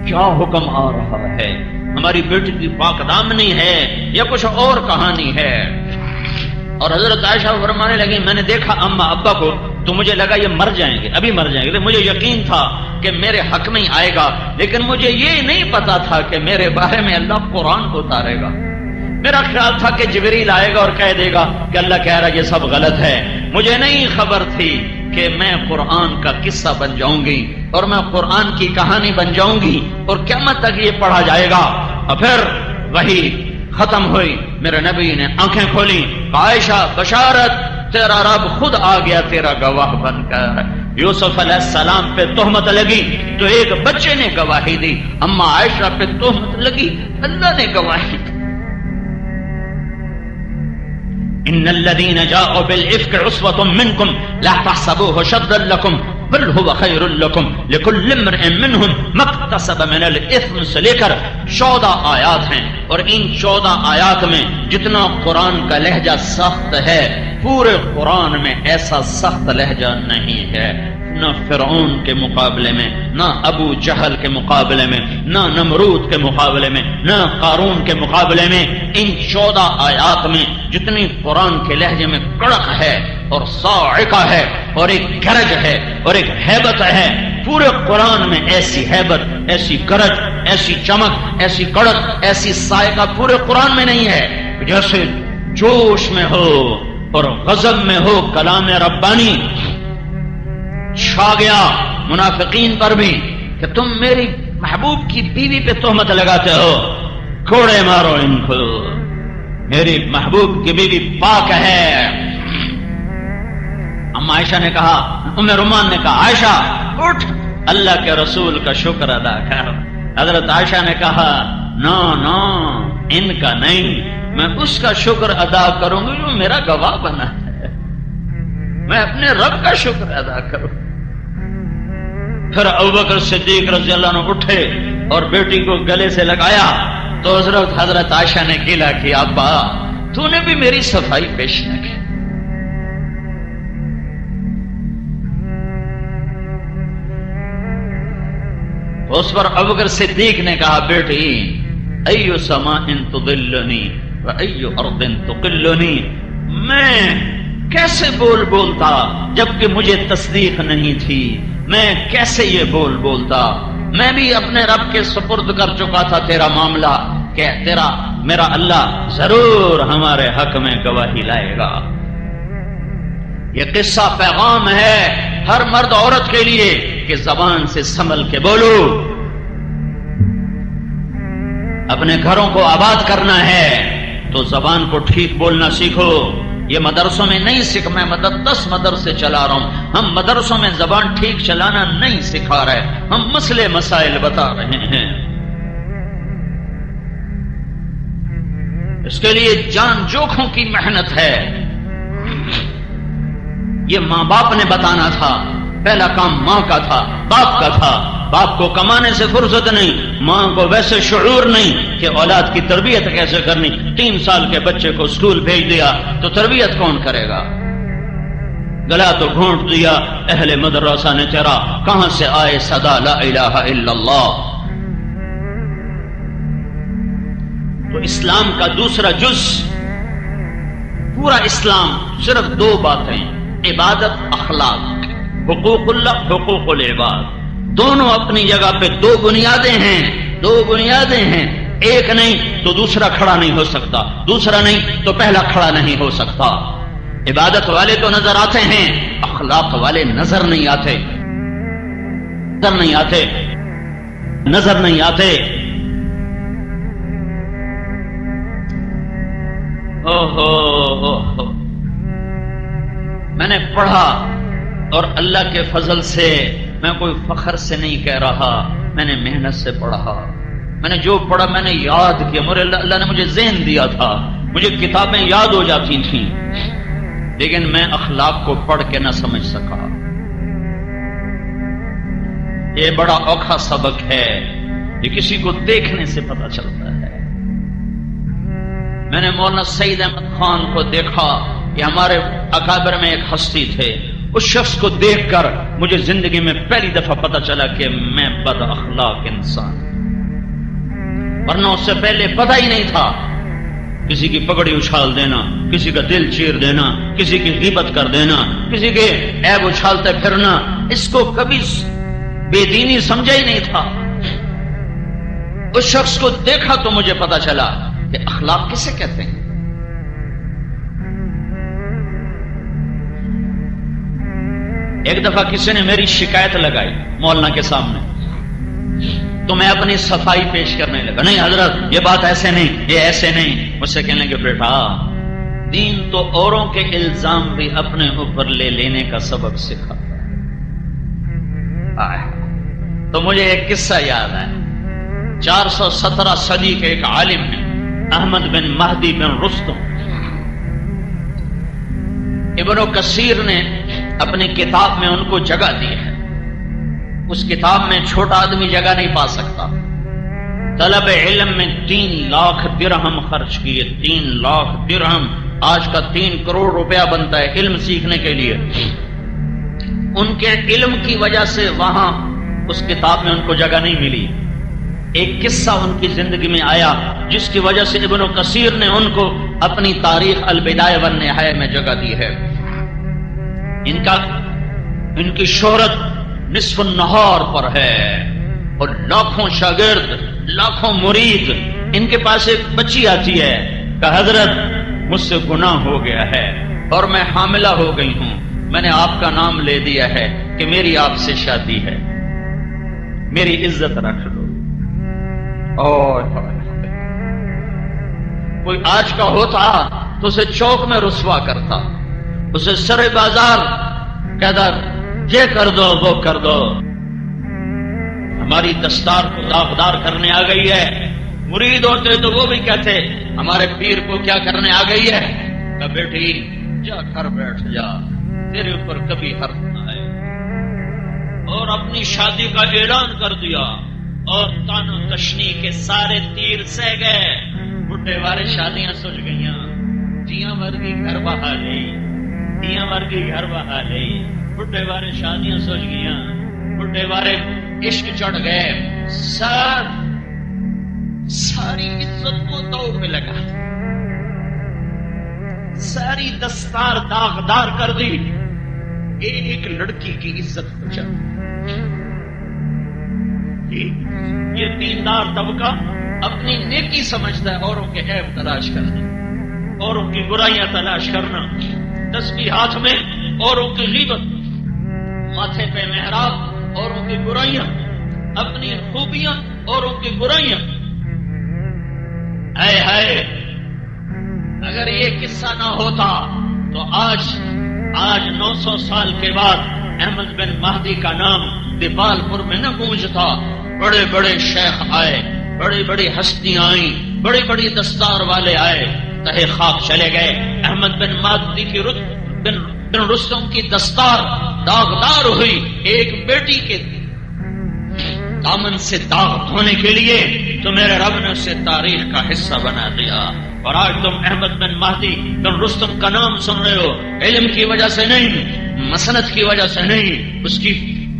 کیا حکم آ رہا ہے، ہماری بیٹی کی پاک دامنی ہے یا کچھ اور کہانی ہے۔ اور حضرت عائشہ فرمانے لگی میں نے دیکھا اماں ابا کو تو مجھے لگا یہ مر جائیں گے، ابھی مر جائیں گے، مجھے یقین تھا کہ میرے حق میں ہی آئے گا، لیکن مجھے یہ نہیں پتا تھا کہ میرے بارے میں اللہ قرآن کو اتارے گا۔ میرا خیال تھا کہ جبریل آئے گا اور کہہ دے گا کہ اللہ کہہ رہا یہ سب غلط ہے، مجھے نہیں خبر تھی کہ میں قرآن کا قصہ بن جاؤں گی اور میں قرآن کی کہانی بن جاؤں گی اور قیامت تک یہ پڑھا جائے گا۔ اور پھر وہی ختم ہوئی، میرے نبی نے آنکھیں کھولی، عائشہ بشارت تیرا رب خود آ گیا تیرا گواہ بن کر۔ یوسف علیہ السلام پہ تہمت لگی تو ایک بچے نے گواہی دی، اما عائشہ پہ تہمت لگی اللہ نے گواہی دی۔ ان الذين جاءوا بالافك عصبة منكم لا تحسبوه شرا لكم بل هو خير لكم لكل امرئ منهم ما اكتسب من الاثم سے لے کر 14 آیات ہیں، اور ان 14 آیات میں جتنا قرآن کا لہجہ سخت ہے پورے قرآن میں ایسا سخت لہجہ نہیں ہے، نہ فرعون کے مقابلے میں، نہ ابو جہل کے مقابلے میں، نہ نمرود کے مقابلے میں، نہ قارون کے مقابلے میں۔ ان 14 آیات میں جتنی قرآن کے لہجے میں کڑک ہے اور صاعقہ ہے اور ایک گرج ہے اور ایک ہیبت ہے، پورے قرآن میں ایسی ہیبت، ایسی گرج، ایسی چمک، ایسی کڑک، ایسی صاعقہ پورے قرآن میں نہیں ہے۔ جیسے جوش میں ہو اور غضب میں ہو کلام ربانی چھا گیا منافقین پر بھی کہ تم میری محبوب کی بیوی پہ تہمت لگاتے ہو، کوڑے مارو ان کو، میری محبوب کی بیوی پاک ہے۔ اما عائشہ نے کہا، ام رومان نے کہا عائشہ اٹھ اللہ کے رسول کا شکر ادا کر۔ حضرت عائشہ نے کہا نا نا ان کا نہیں، میں اس کا شکر ادا کروں گی جو میرا گواہ بنا ہے، میں اپنے رب کا شکر ادا کروں۔ پھر ابوبکر صدیق رضی اللہ عنہ اٹھے اور بیٹی کو گلے سے لگایا تو حضرت عائشہ نے گیلا کیا، ابا تو نے بھی میری صفائی پیش نہ کی۔ اس پر ابوبکر صدیق نے کہا بیٹی ایو سماء تضلنی و ایو ارض تقلنی، میں کیسے بولتا جبکہ مجھے تصدیق نہیں تھی، میں کیسے یہ بولتا، میں بھی اپنے رب کے سپرد کر چکا تھا تیرا معاملہ کہ میرا اللہ ضرور ہمارے حق میں گواہی لائے گا۔ یہ قصہ پیغام ہے ہر مرد عورت کے لیے کہ زبان سے سنبھل کے بولو، اپنے گھروں کو آباد کرنا ہے تو زبان کو ٹھیک بولنا سیکھو۔ یہ مدرسوں میں نہیں سیکھ، میں 10 مدرسے چلا رہا ہوں، ہم مدرسوں میں زبان ٹھیک چلانا نہیں سکھا رہے، ہم مسئلے مسائل بتا رہے ہیں۔ اس کے لیے جان جوکھوں کی محنت ہے۔ یہ ماں باپ نے بتانا تھا، پہلا کام ماں کا تھا، باپ کا تھا۔ باپ کو کمانے سے فرصت نہیں، ماں کو ویسے شعور نہیں کہ اولاد کی تربیت کیسے کرنی۔ 3 سال کے بچے کو اسکول بھیج دیا تو تربیت کون کرے گا؟ گلا تو گھونٹ دیا اہل مدرسہ نے تیرا، کہاں سے آئے صدا لا الہ الا اللہ۔ تو اسلام کا دوسرا جز، پورا اسلام صرف 2 باتیں، عبادت، اخلاق، حقوق اللہ، حقوق العباد، دونوں اپنی جگہ پہ 2 بنیادیں ہیں، 2 بنیادیں ہیں، ایک نہیں تو دوسرا کھڑا نہیں ہو سکتا، دوسرا نہیں تو پہلا کھڑا نہیں ہو سکتا۔ عبادت والے تو نظر آتے ہیں، اخلاق والے نظر نہیں آتے، نظر نہیں آتے۔ میں نے پڑھا اور اللہ کے فضل سے، میں کوئی فخر سے نہیں کہہ رہا، میں نے محنت سے پڑھا، میں نے جو پڑھا میں نے یاد کیا، اللہ نے مجھے ذہن دیا تھا، مجھے کتابیں یاد ہو جاتی تھیں، لیکن میں اخلاق کو پڑھ کے نہ سمجھ سکا۔ یہ بڑا اوکھا سبق ہے، یہ کسی کو دیکھنے سے پتہ چلتا ہے۔ میں نے مولانا سعید احمد خان کو دیکھا کہ ہمارے اکابر میں ایک ہستی تھے، اس شخص کو دیکھ کر مجھے زندگی میں پہلی دفعہ پتا چلا کہ میں بد اخلاق انسان، ورنہ اس سے پہلے پتہ ہی نہیں تھا۔ کسی کی پگڑی اچھال دینا، کسی کا دل چیر دینا، کسی کی غیبت کر دینا، کسی کے عیب اچھالتے پھرنا، اس کو کبھی بے دینی سمجھا ہی نہیں تھا۔ اس شخص کو دیکھا تو مجھے پتا چلا کہ اخلاق کسے کہتے ہیں۔ ایک دفعہ کسی نے میری شکایت لگائی مولانا کے سامنے، تو میں اپنی صفائی پیش کرنے لگا، نہیں حضرت یہ بات ایسے نہیں، یہ ایسے نہیں۔ مجھ سے کہنے لگے بیٹا دین تو اوروں کے الزام بھی اپنے اوپر لے لینے کا سبق سکھاتا ہے۔ تو مجھے ایک قصہ یاد ہے، 417 صدی کے ایک عالم ہیں احمد بن مہدی بن رستم، ابن کثیر نے اپنی کتاب میں ان کو جگہ دی ہے۔ اس کتاب میں چھوٹا آدمی جگہ نہیں پا سکتا۔ طلب علم میں 3 لاکھ درہم خرچ کیے، 3 لاکھ درہم، آج کا 3 کروڑ روپیہ بنتا ہے علم سیکھنے کے لیے۔ ان کے علم کی وجہ سے وہاں اس کتاب میں ان کو جگہ نہیں ملی۔ ایک قصہ ان کی زندگی میں آیا جس کی وجہ سے ابن کثیر نے ان کو اپنی تاریخ البدایہ والنہایہ میں جگہ دی ہے۔ ان کی شہرت نصف النہار پر ہے اور لاکھوں شاگرد، لاکھوں مرید۔ ان کے پاس ایک بچی آتی ہے کہ حضرت مجھ سے گناہ ہو گیا ہے اور میں حاملہ ہو گئی ہوں، میں نے آپ کا نام لے دیا ہے کہ میری آپ سے شادی ہے، میری عزت رکھ لو۔ اور کوئی آج کا ہوتا تو اسے چوک میں رسوا کرتا، اسے سر بازار کہتا یہ کر دو وہ کر دو۔ ہماری دستار کو داغدار کرنے آ گئی ہے۔ مرید ہوتے تو وہ بھی کہتے ہمارے پیر کو کیا کرنے آ گئی ہے، کہ بیٹی جا گھر بیٹھ جا، تیرے اوپر کبھی حرف نہ آئے۔ اور اپنی شادی کا اعلان کر دیا اور تان و تشنی کے سارے تیر سہ گئے۔ بڈھے والے شادیاں سج گئیاں، جیاں ورگی گھر بہا لئی، جیاں ورگی گھر بہا لئی۔ بڈھے والے شادیاں سج گئیاں، بڈھے والے عشق چڑھ گئے، ساری عزت کو دوڑ پہ لگا، ساری دستار داغدار کر دی، ایک لڑکی کی عزت بچا۔ یہ دیندار طبقہ اپنی نیکی سمجھتا ہے اوروں کے عیب تلاش کرنا، اوروں کی برائیاں تلاش کرنا، تسبیح ہاتھ میں اوروں کی غیبت، ماتھے پہ محراب اوروں کی برائیاں، اپنی خوبیاں اوروں کی برائیاں۔ اے ہائے اگر یہ قصہ نہ ہوتا تو آج 900 سال کے بعد احمد بن مہدی کا نام دیپال پور میں نہ گونجتا۔ بڑے بڑے شیخ آئے، بڑی بڑی ہستیاں آئیں، بڑی بڑی دستار والے آئے، تہے خاک چلے گئے۔ احمد بن مہدی کی بن رستم کی دستار داغدار ہوئی، ایک بیٹی کے دامن سے داغ دھونے کے لیے تو میرے رب نے اسے تاریخ کا حصہ بنا دیا۔ اور آج تم احمد بن مہدی بن رستم کا نام سن رہے ہو، علم کی وجہ سے نہیں، مسند کی وجہ سے نہیں، اس کی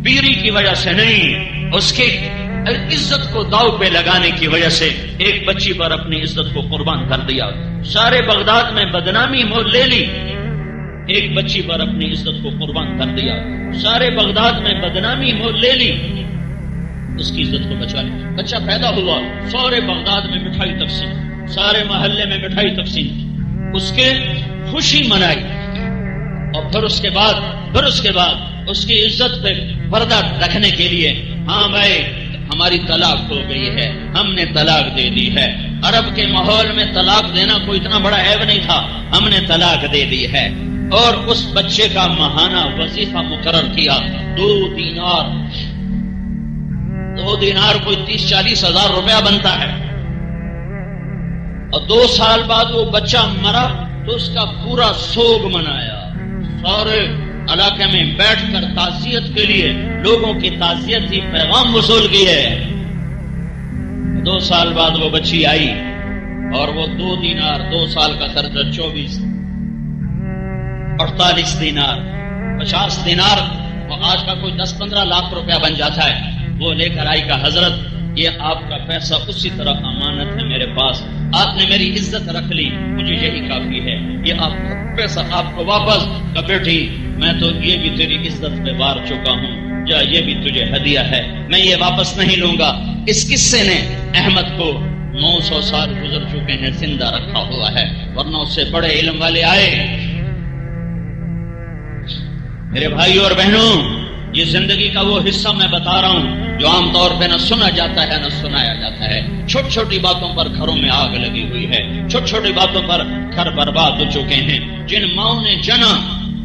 پیری کی وجہ سے نہیں، اس کی عزت کو داؤ پہ لگانے کی وجہ سے ایک بچی پر اپنی عزت کو قربان کر دیا۔ سارے بغداد میں بدنامی مول لے لی، ایک بچی پر اپنی عزت کو قربان کر دیا۔ سارے بغداد میں بدنامی مول لے لی، اس کی عزت کو بچا لی۔ بچہ پیدا ہوا، سارے بغداد میں مٹھائی تقسیم، سارے محلے میں مٹھائی تقسیم، اس کے خوشی منائی۔ اور پھر اس کے بعد اس کی عزت پہ پردہ رکھنے کے لیے، ہاں بھائی ہماری طلاق ہو گئی ہے، ہم نے طلاق دے دی ہے۔ عرب کے ماحول میں طلاق دینا کوئی اتنا بڑا عیب نہیں تھا، ہم نے طلاق دے دی ہے۔ اور اس بچے کا ماہانہ وظیفہ مقرر کیا، 2 دینار کوئی 30-40 ہزار روپیہ بنتا ہے۔ اور 2 سال بعد وہ بچہ مرا تو اس کا پورا سوگ منایا، سارے علاقے میں بیٹھ کر تعزیت کے لیے لوگوں کی تعزیتی پیغام وصول کیے۔ 2 سال بعد وہ بچی آئی اور وہ 2 دینار، 2 سال کا خرچہ 48 دینار، 50 دینار اور آج کا کوئی 10-15 لاکھ روپیہ بن جاتا ہے، وہ لے کر آئی کہ حضرت یہ آپ کا پیسہ اسی طرح امانت ہے میرے پاس، آپ نے میری عزت رکھ لی، مجھے یہی کافی ہے، یہ آپ کا پیسہ آپ کو واپس۔ کہ بیٹی میں تو یہ بھی تیری عزت پہ وار چکا ہوں، جا یہ بھی تجھے ہدیہ ہے، میں یہ واپس نہیں لوں گا۔ اس قصے نے احمد کو 900 سال گزر چکے ہیں زندہ رکھا ہوا ہے، ورنہ اس سے بڑے علم والے آئے۔ میرے بھائیوں اور بہنوں، یہ زندگی کا وہ حصہ میں بتا رہا ہوں جو عام طور پہ نہ سنا جاتا ہے نہ سنایا جاتا ہے۔ چھوٹی چھوٹی باتوں پر گھروں میں آگ لگی ہوئی ہے، چھوٹی چھوٹی باتوں پر گھر برباد ہو چکے ہیں۔ جن ماؤں نے جنا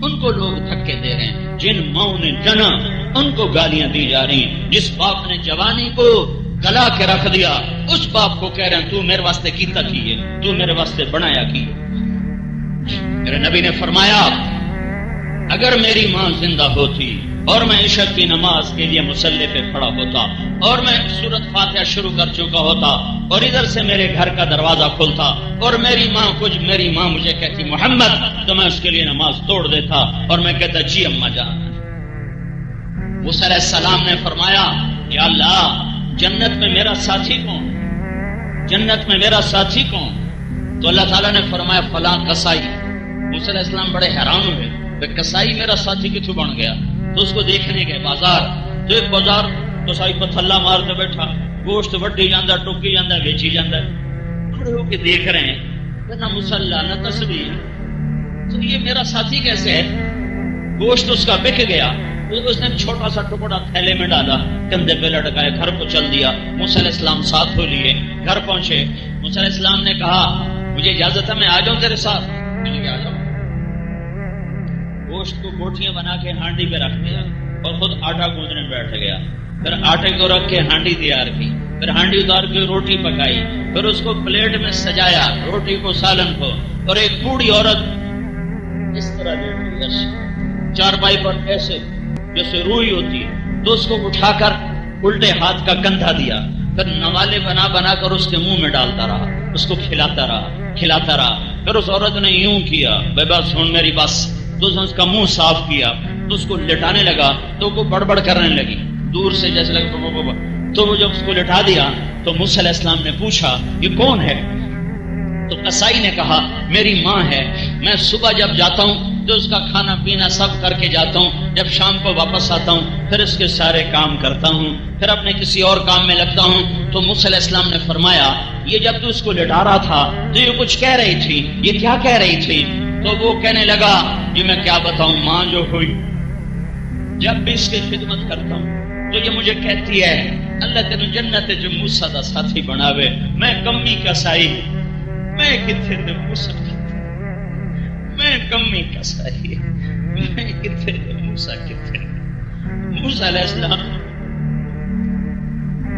ان کو لوگ دھکے دے رہے ہیں، جن ماؤں نے جنا ان کو گالیاں دی جا رہی ہیں۔ جس باپ نے جوانی کو گلا کے رکھ دیا اس باپ کو کہہ رہے ہیں تو میرے واسطے کیتا کیے، تو میرے واسطے بنایا کی۔ میرے نبی نے فرمایا اگر میری ماں زندہ ہوتی اور میں عشاء کی نماز کے لیے مصلی پہ کھڑا ہوتا اور میں سورۃ فاتحہ شروع کر چکا ہوتا اور ادھر سے میرے گھر کا دروازہ کھلتا اور میری ماں مجھے کہتی محمد، تو میں اس کے لیے نماز توڑ دیتا اور میں کہتا جی اماں جان۔ موسیٰ علیہ السلام نے فرمایا یا اللہ جنت میں میرا ساتھی کون، جنت میں میرا ساتھی کون؟ تو اللہ تعالیٰ نے فرمایا فلاں کسائی۔ موسیٰ علیہ السلام بڑے حیران ہوئے کہ کسائی میرا ساتھی کتوں بن گیا؟ تو اس کو دیکھنے گئے بازار، تو ایک بازار کسائی پر تھلا مارتے بیٹھا، گوشت وڈی جاندہ، ٹوکی جاندہ، بیچی جاندہ، کھڑے ہو کے دیکھ رہے ہیں نہ مصلی نہ تسبیح، تو یہ میرا ساتھی کیسے ہے؟ گوشت اس کا بک گیا، اس نے چھوٹا سا ٹکڑا تھیلے میں ڈالا، کندھے پہ لٹکائے، گھر کو چل دیا۔ موسیٰ علیہ السلام ساتھ ہو لیے، گھر پہنچے۔ موسیٰ علیہ السلام نے کہا مجھے اجازت ہے میں آ جاؤں تیرے ساتھ؟ میں نے کہا آ جاؤ۔ گوشت کو بوٹیاں بنا کے ہانڈی پہ رکھ دیا اور خود آٹا گوندنے بیٹھ گیا، پھر آٹے کو رکھ کے ہانڈی تیار کی، پھر ہانڈی اتار کے روٹی پکائی، پھر اس کو پلیٹ میں سجایا، روٹی کو سالن کو، اور ایک بوڑھی عورت اس طرح بیٹھی ایسے چارپائی پر ایسے جیسے روئی ہوتی، تو اس کو اٹھا کر الٹے ہاتھ کا کندھا دیا، پھر نوالے بنا بنا کر اس کے منہ میں ڈالتا رہا، اس کو کھلاتا رہا۔ پھر اس عورت نے یوں کیا بس سن میری بس، تو اس نے اس کا منہ صاف کیا، تو اس کو لٹانے لگا تو وہ بڑبڑ کرنے لگی، دور سے جیسے لگا، تو وہ جب اس کو لٹا دیا تو موسیٰ علیہ السلام نے پوچھا یہ کون ہے؟ تو قصائی نے کہا میری ماں ہے، میں صبح جب جاتا ہوں تو اس کا کھانا پینا سب کر کے جاتا ہوں، جب شام کو واپس آتا ہوں پھر اس کے سارے کام کرتا ہوں، پھر اپنے کسی اور کام میں لگتا ہوں۔ تو موسیٰ علیہ السلام نے فرمایا یہ جب تو اس کو لٹا رہا تھا تو یہ کچھ کہہ رہی تھی، یہ کیا کہہ رہی تھی؟ تو وہ کہنے لگا یہ میں کیا بتاؤں، ماں جو ہوئی جب بھی اس کی خدمت کرتا ہوں تو یہ مجھے کہتی ہے اللہ تینوں جنت جو موسیٰ دا ساتھی بناوے، میں کمی کسائی، میں کتنے دے موسیٰ میں کمی کسائی، میں کتنے دے موسیٰ کتنے موسیٰ علیہ السلام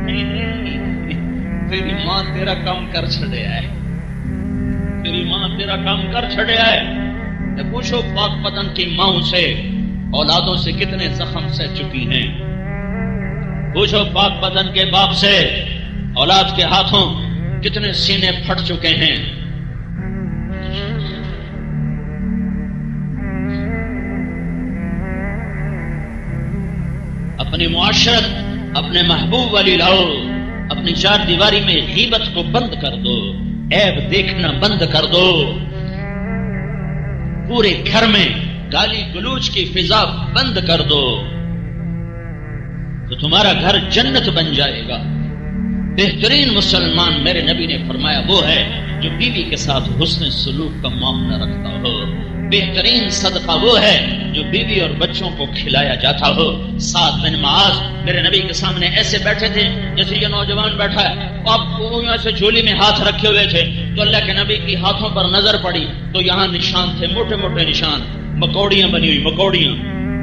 نہیں تیری ماں تیرا کام کر چھڑے آئے، تیری ماں تیرا کام کر چھڑے آئے۔ پوچھو پاک پتن کی ماں سے اولادوں سے کتنے زخم سہ چکی ہیں، پوچھو پاک پتن کے باپ سے اولاد کے ہاتھوں کتنے سینے پھٹ چکے ہیں۔ اپنی معاشرت اپنے محبوب والی لاؤ، اپنی چار دیواری میں غیبت کو بند کر دو، عیب دیکھنا بند کر دو، پورے گھر میں گالی گلوچ کی فضا بند کر دو تو تمہارا گھر جنت بن جائے گا۔ بہترین مسلمان میرے نبی نے فرمایا وہ ہے جو بیوی کے ساتھ حسن سلوک کا معاملہ رکھتا ہو، بہترین صدقہ وہ ہے جو بیوی اور بچوں کو کھلایا جاتا ہو۔ سعد بن معاذ میرے نبی کے سامنے ایسے بیٹھے تھے جیسے یہ نوجوان بیٹھا ہے، اب وہ ایسے جھولی میں ہاتھ رکھے ہوئے تھے، تو اللہ کے نبی کی ہاتھوں پر نظر پڑی تو یہاں نشان تھے، موٹے موٹے نشان، مکوڑیاں بنی ہوئی مکوڑیاں۔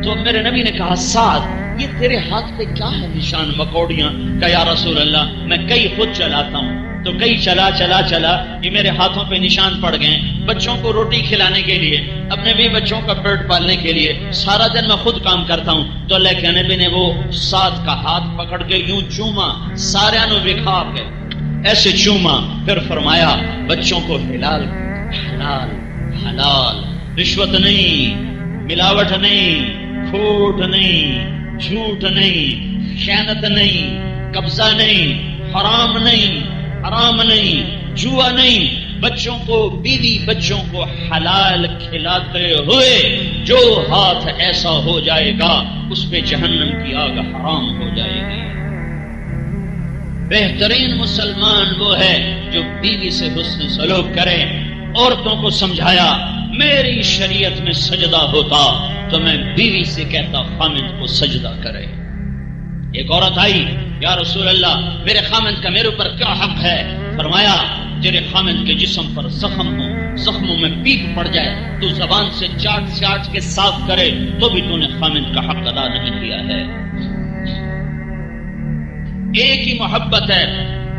تو میرے نبی نے کہا سعد یہ تیرے ہاتھ پہ کیا ہے نشان مکوڑیاں؟ کہ یا رسول اللہ میں کئی خود چلاتا ہوں، تو کئی چلا یہ میرے ہاتھوں پہ نشان پڑ گئے، بچوں کو روٹی کھلانے کے لیے، اپنے بھی بچوں کا پیٹ پالنے کے لیے سارا دن میں خود کام کرتا ہوں۔ تو اللہ کے نبی نے وہ سعد کا ہاتھ پکڑ کے یوں چوما، سارے نو بکھا کے ایسے چوما، پھر فرمایا بچوں کو حلال حلال حلال، رشوت نہیں، ملاوٹ نہیں، کھوٹ نہیں، جھوٹ نہیں، خیانت نہیں، قبضہ نہیں، حرام نہیں، جوا نہیں، بچوں کو، بیوی بچوں کو حلال کھلاتے ہوئے جو ہاتھ ایسا ہو جائے گا اس پہ جہنم کی آگ حرام ہو جائے گی۔ بہترین مسلمان وہ ہے جو بیوی سے حسن سلوک کرے۔ عورتوں کو سمجھایا میری شریعت میں سجدہ ہوتا تو میں بیوی سے کہتا خامد کو سجدہ کرے۔ ایک عورت آئی، یا رسول اللہ میرے خامد کا میرے اوپر کیا حق ہے؟ فرمایا تیرے خامد کے جسم پر زخم ہو، زخموں میں پیپ پڑ جائے تو زبان سے چاٹ کے صاف کرے تو بھی تو نے خامد کا حق ادا نہیں کیا ہے۔ ایک ہی محبت ہے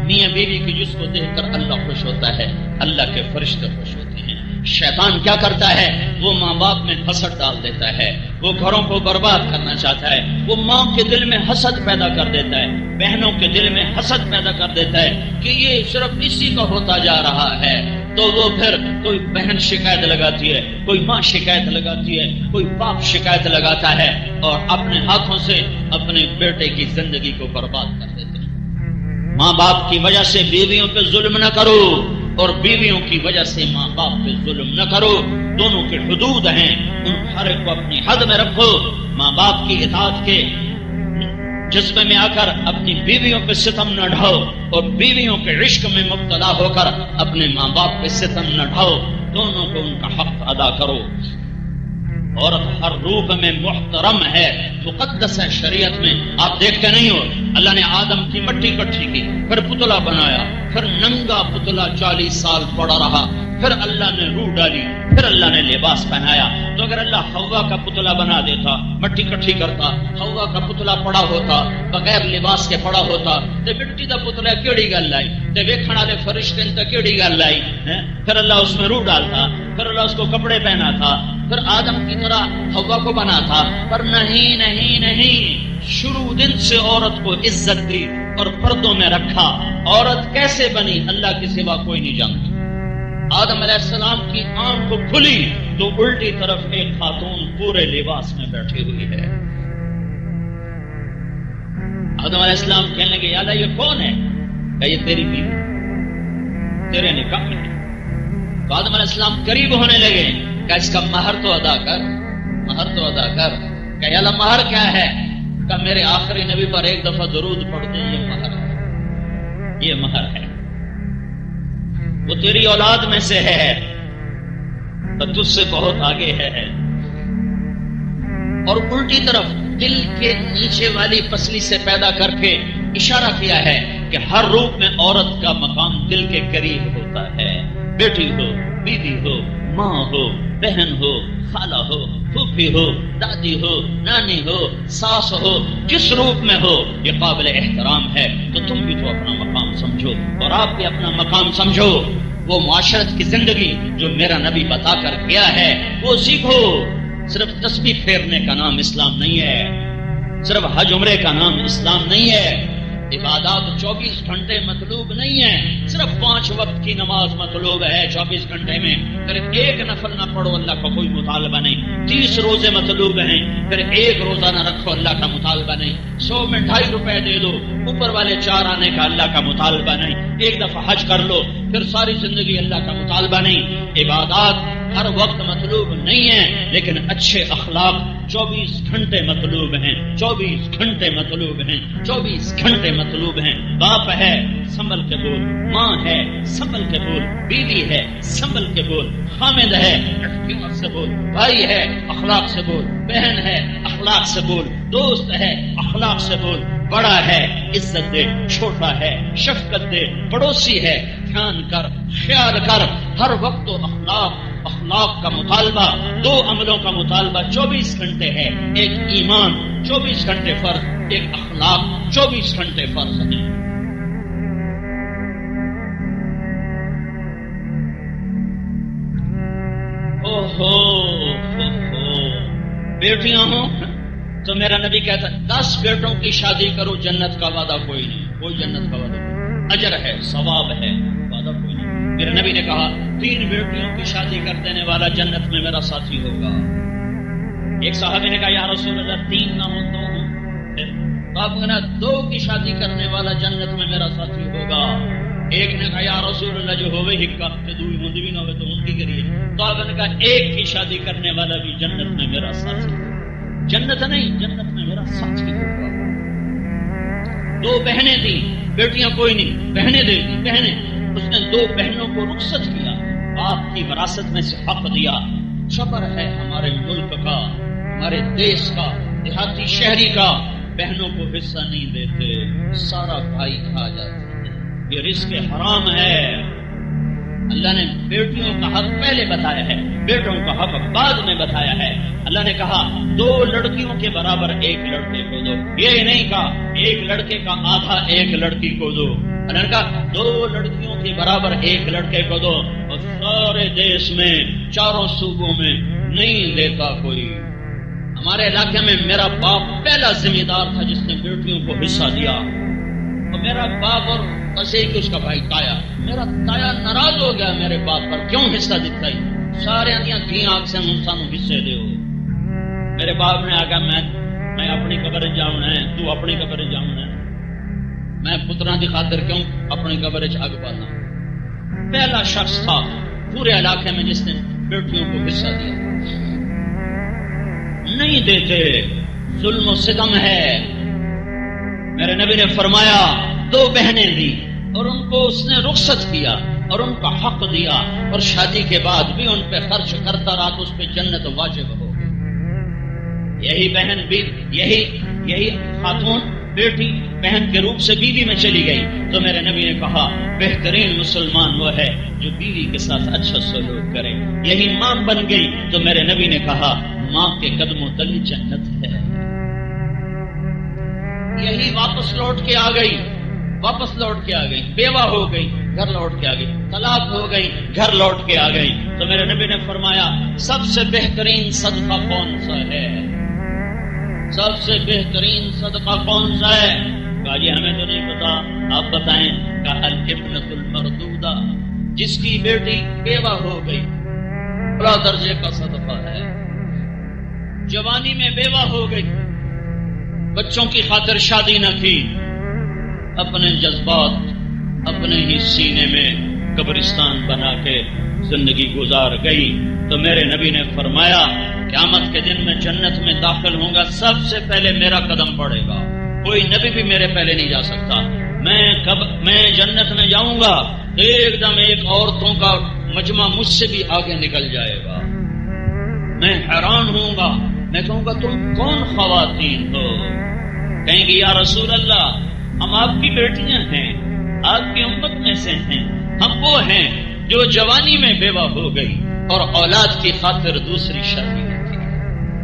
میاں بیوی کی جس کو دیکھ کر اللہ خوش ہوتا ہے، اللہ کے فرشتے خوش ہوتے ہیں۔ شیطان کیا کرتا ہے؟ وہ ماں باپ میں حسد ڈال دیتا ہے، وہ گھروں کو برباد کرنا چاہتا ہے، وہ ماں کے دل میں حسد پیدا کر دیتا ہے، بہنوں کے دل میں حسد پیدا کر دیتا ہے کہ یہ صرف اسی کا ہوتا جا رہا ہے۔ تو وہ پھر کوئی بہن شکایت لگاتی ہے، کوئی ماں شکایت لگاتی ہے، کوئی باپ شکایت لگاتا ہے اور اپنے ہاتھوں سے اپنے بیٹے کی زندگی کو برباد کر دیتے ہیں۔ ماں باپ کی وجہ سے بیویوں پہ ظلم نہ کرو اور بیویوں کی وجہ سے ماں باپ پہ ظلم نہ کرو، دونوں کے حدود ہیں، ان ہر ایک کو اپنی حد میں رکھو۔ ماں باپ کی اطاعت کے جذبے میں آ کر اپنی بیویوں پہ ستم نہ ڈھاؤ اور بیویوں کے عشق میں مبتلا ہو کر اپنے ماں باپ پہ ستم نہ ڈھاؤ، دونوں کو ان کا حق ادا کرو۔ عورت ہر روپ میں محترم ہے، مقدس ہے شریعت میں۔ آپ دیکھتے نہیں ہو اللہ نے آدم کی مٹی کٹھی کی، پھر پتلا بنایا، پھر ننگا پتلا 40 سال پڑا رہا، پھر اللہ نے روح ڈالی، پھر اللہ نے لباس پہنایا۔ تو اگر اللہ ہوا کا پتلا بنا دیتا، مٹی کٹھی کرتا، ہوا کا پتلا پڑا ہوتا، بغیر لباس کے پڑا ہوتا تے مٹی دا پتلا کیڑی گل آئی تے ویکھن والے فرشتے تے کیڑی گل آئی؟ پھر اللہ اس میں روح ڈالتا، پھر اللہ اس کو کپڑے پہنا تھا، پھر آدم کی طرح ہوا کو بنا تھا۔ پر نہیں نہیں نہیں، شروع دن سے عورت کو عزت دی اور پردوں میں رکھا۔ عورت کیسے بنی اللہ کے سوا کوئی نہیں جانتا۔ آدم علیہ السلام کی آنکھ کو کھلی تو الٹی طرف ایک خاتون پورے لباس میں بیٹھی ہوئی ہے۔ آدم علیہ السلام کہنے لگے یا اللہ یہ کون ہے؟ کہ یہ تیری بیوی، تیرے نکاح میں ہے۔ تو آدم علیہ السلام قریب ہونے لگے کہ اس کا مہر تو ادا کر، مہر تو ادا کر۔ کہ یا اللہ مہر کیا ہے؟ کہ میرے آخری نبی پر ایک دفعہ درود پڑھ دیں، یہ مہر ہے، یہ مہر ہے۔ وہ تیری اولاد میں سے ہے تو تجھ سے بہت آگے ہے۔ اور الٹی طرف دل کے نیچے والی پسلی سے پیدا کر کے اشارہ کیا ہے کہ ہر روپ میں عورت کا مقام دل کے قریب ہوتا ہے۔ بیٹی ہو، بیوی ہو، ماں ہو، بہن ہو، خالہ ہو، پھوپھی ہو، دادی ہو، نانی ہو، ساس ہو، جس روپ میں ہو یہ قابل احترام ہے۔ تو تم بھی تو اپنا مقام سمجھو اور آپ بھی اپنا مقام سمجھو۔ وہ معاشرت کی زندگی جو میرا نبی بتا کر گیا ہے وہ سیکھو۔ صرف تسبیح پھیرنے کا نام اسلام نہیں ہے، صرف حج عمرے کا نام اسلام نہیں ہے۔ عبادات 24 گھنٹے مطلوب نہیں ہے، صرف 5 وقت کی نماز مطلوب ہے 24 گھنٹے میں۔ پھر ایک نفل نہ پڑھو اللہ کا کوئی مطالبہ نہیں۔ 30 روزے مطلوب ہیں، پھر ایک روزہ نہ رکھو اللہ کا مطالبہ نہیں۔ 100 میں 2.5 روپے دے دو، اوپر والے 4 آنے کا اللہ کا مطالبہ نہیں۔ ایک دفعہ حج کر لو، پھر ساری زندگی اللہ کا مطالبہ نہیں۔ عبادات ہر وقت مطلوب نہیں ہے، لیکن اچھے اخلاق 24 گھنٹے مطلوب ہیں، 24 گھنٹے مطلوب ہیں، 24 گھنٹے مطلوب ہیں۔ باپ ہے سنبھل کے بول، ماں ہے سنبھل کے بول، بیوی ہے سنبھل کے بول، خامد ہے احتیاط سے بول، بھائی ہے اخلاق سے بول، بہن ہے اخلاق سے بول، دوست ہے اخلاق سے بول، بڑا ہے عزت دے، چھوٹا ہے شفقت دے، پڑوسی ہے دھیان کر، خیال کر۔ ہر وقت تو اخلاق کا مطالبہ، 2 عملوں کا مطالبہ 24 گھنٹے ہے۔ ایک ایمان 24 گھنٹے فرض، ایک اخلاق 24 گھنٹے فرض ہے۔ بیٹیاں ہوں تو میرا نبی کہتا 10 بیٹوں کی شادی کرو، جنت کا وعدہ کوئی نہیں، کوئی جنت کا وعدہ نہیں، اجر ہے ثواب ہے، وعدہ کوئی نہیں۔ میرے نبی نے کہا 3 بیٹیوں کی شادی کر دینے والا جنت میں میرا ساتھی ہوگا۔ ایک صحابی نے کہا یا رسول اللہ 3 نہ ہو 2 ہوں، تو آپ کہنا 2 کی شادی کرنے والا جنت میں میرا ساتھی ہوگا۔ ایک نے کہا یا رسول اللہ جو ہوئے ہکا تے دوئی ہوندی بھی نہ ہوئے تو ان کی کریے، تو آپ نے کہا 1 کی شادی کرنے والا بھی جنت میں میرا ساتھی ہوگا، جنت نہیں جنت میں میرا ساتھی ہوگا۔ 2 بہنیں تھیں، بیٹیاں کوئی نہیں، بہنیں دے دی بہنیں، اس نے 2 بہنوں کو رخصت کیا، آپ کی وراثت میں سے حق دیا۔ شبر ہے ہمارے ملک کا، ہمارے دیش کا، دیہاتی شہری کا، بہنوں کو حصہ نہیں دیتے، سارا بھائی کھا جاتے ہیں، یہ رزق حرام ہے۔ اللہ نے بیٹیوں کا حق پہلے بتایا ہے، بیٹوں کا حق بعد میں بتایا ہے۔ اللہ نے کہا 2 لڑکیوں کے برابر 1 لڑکے کو دو، یہ نہیں کہا 1 لڑکے کا آدھا 1 لڑکی کو دو، اللہ نے کہا 2 لڑکیوں کے برابر 1 لڑکے کو دو، اور سارے دیش میں 4 صوبوں میں نہیں دیتا کوئی۔ ہمارے علاقے میں میرا باپ پہلا ذمہ دار تھا جس نے بیٹیوں کو حصہ دیا، اور میرا باپ اور بس ایک اس کا بھائی تایا، میرا تایا ناراض ہو گیا میرے باپ پر، کیوں حصہ دیتا ہی سارے آدیاں دھی آنکھ سے سانو حصے دے ہو۔ میرے باپ نے آگا میں اپنی قبر جاؤنا ہے، تو اپنی قبر جاؤنا ہے، میں پتراں دی خاطر کیوں اپنی قبر اگ پانا۔ پہلا شخص تھا پورے علاقے میں جس نے بیٹیوں کو حصہ دیا۔ نہیں دیتے، ظلم و ستم ہے۔ میرے نبی نے فرمایا 2 بہنیں دی اور ان کو اس نے رخصت کیا اور ان کا حق دیا، اور شادی کے بعد بھی ان پہ خرچ کرتا رہا تو اس پہ جنت واجب ہو گئی۔ یہی بہن بھی یہی خاتون بیٹی بہن کے روپ سے بیوی میں چلی گئی تو میرے نبی نے کہا بہترین مسلمان وہ ہے جو بیوی کے ساتھ اچھا سلوک کرے۔ یہی ماں بن گئی تو میرے نبی نے کہا ماں کے قدموں تلے جنت ہے۔ یہی واپس لوٹ کے آ گئی، بیوہ ہو گئی، گھر لوٹ کے آ گئی، طلاق ہو گئی، گھر لوٹ کے آ گئی تو میرے نبی نے فرمایا سب سے بہترین صدقہ کون سا ہے؟ سب سے بہترین صدقہ کون سا ہے؟ کہا جی ہمیں تو نہیں پتا، آپ بتائیں۔ کہا الابنۃ المردودہ، جس کی بیٹی بیوہ ہو گئی، بڑا درجے کا صدقہ ہے۔ جوانی میں بیوہ ہو گئی، بچوں کی خاطر شادی نہ کی، اپنے جذبات اپنے ہی سینے میں قبرستان بنا کے زندگی گزار گئی تو میرے نبی نے فرمایا قیامت کے دن میں جنت میں داخل ہوں گا، سب سے پہلے میرا قدم پڑے گا، کوئی نبی بھی میرے پہلے نہیں جا سکتا۔ میں جنت میں جاؤں گا ایک دم ایک عورتوں کا مجمع مجھ سے بھی آگے نکل جائے گا، میں حیران ہوں گا، میں کہوں گا تم کون خواتین ہو؟ کہیں گی یا رسول اللہ ہم آپ کی بیٹیاں ہیں، آپ کی امت میں سے ہیں، ہم وہ ہیں جو جوانی میں بیوہ ہو گئی اور اولاد کی خاطر دوسری شادی کی۔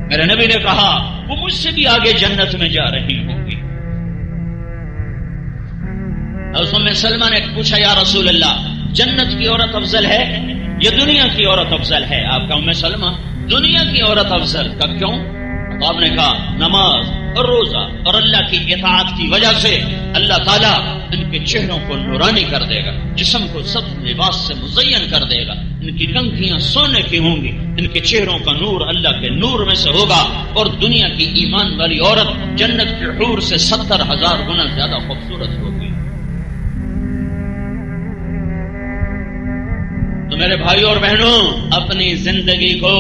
میرے نبی نے کہا وہ مجھ سے بھی آگے جنت میں جا رہی ہوں گی۔ ام سلمہ نے پوچھا یا رسول اللہ جنت کی عورت افضل ہے یا دنیا کی عورت افضل ہے؟ آپ کا ام سلمہ دنیا کی عورت افضل کا کیوں؟ تو آپ نے کہا نماز اور روزہ اور اللہ کی اطاعت کی وجہ سے اللہ تعالیٰ ان کے چہروں کو نورانی کر دے گا، جسم کو سبز لباس سے مزین کر دے گا، ان کی کنکھیاں سونے کی ہوں گی، ان کے چہروں کا نور اللہ کے نور میں سے ہوگا، اور دنیا کی ایمان والی عورت جنت کے حور سے 70,000 گنا زیادہ خوبصورت ہوگی۔ تو میرے بھائی اور بہنوں اپنی زندگی کو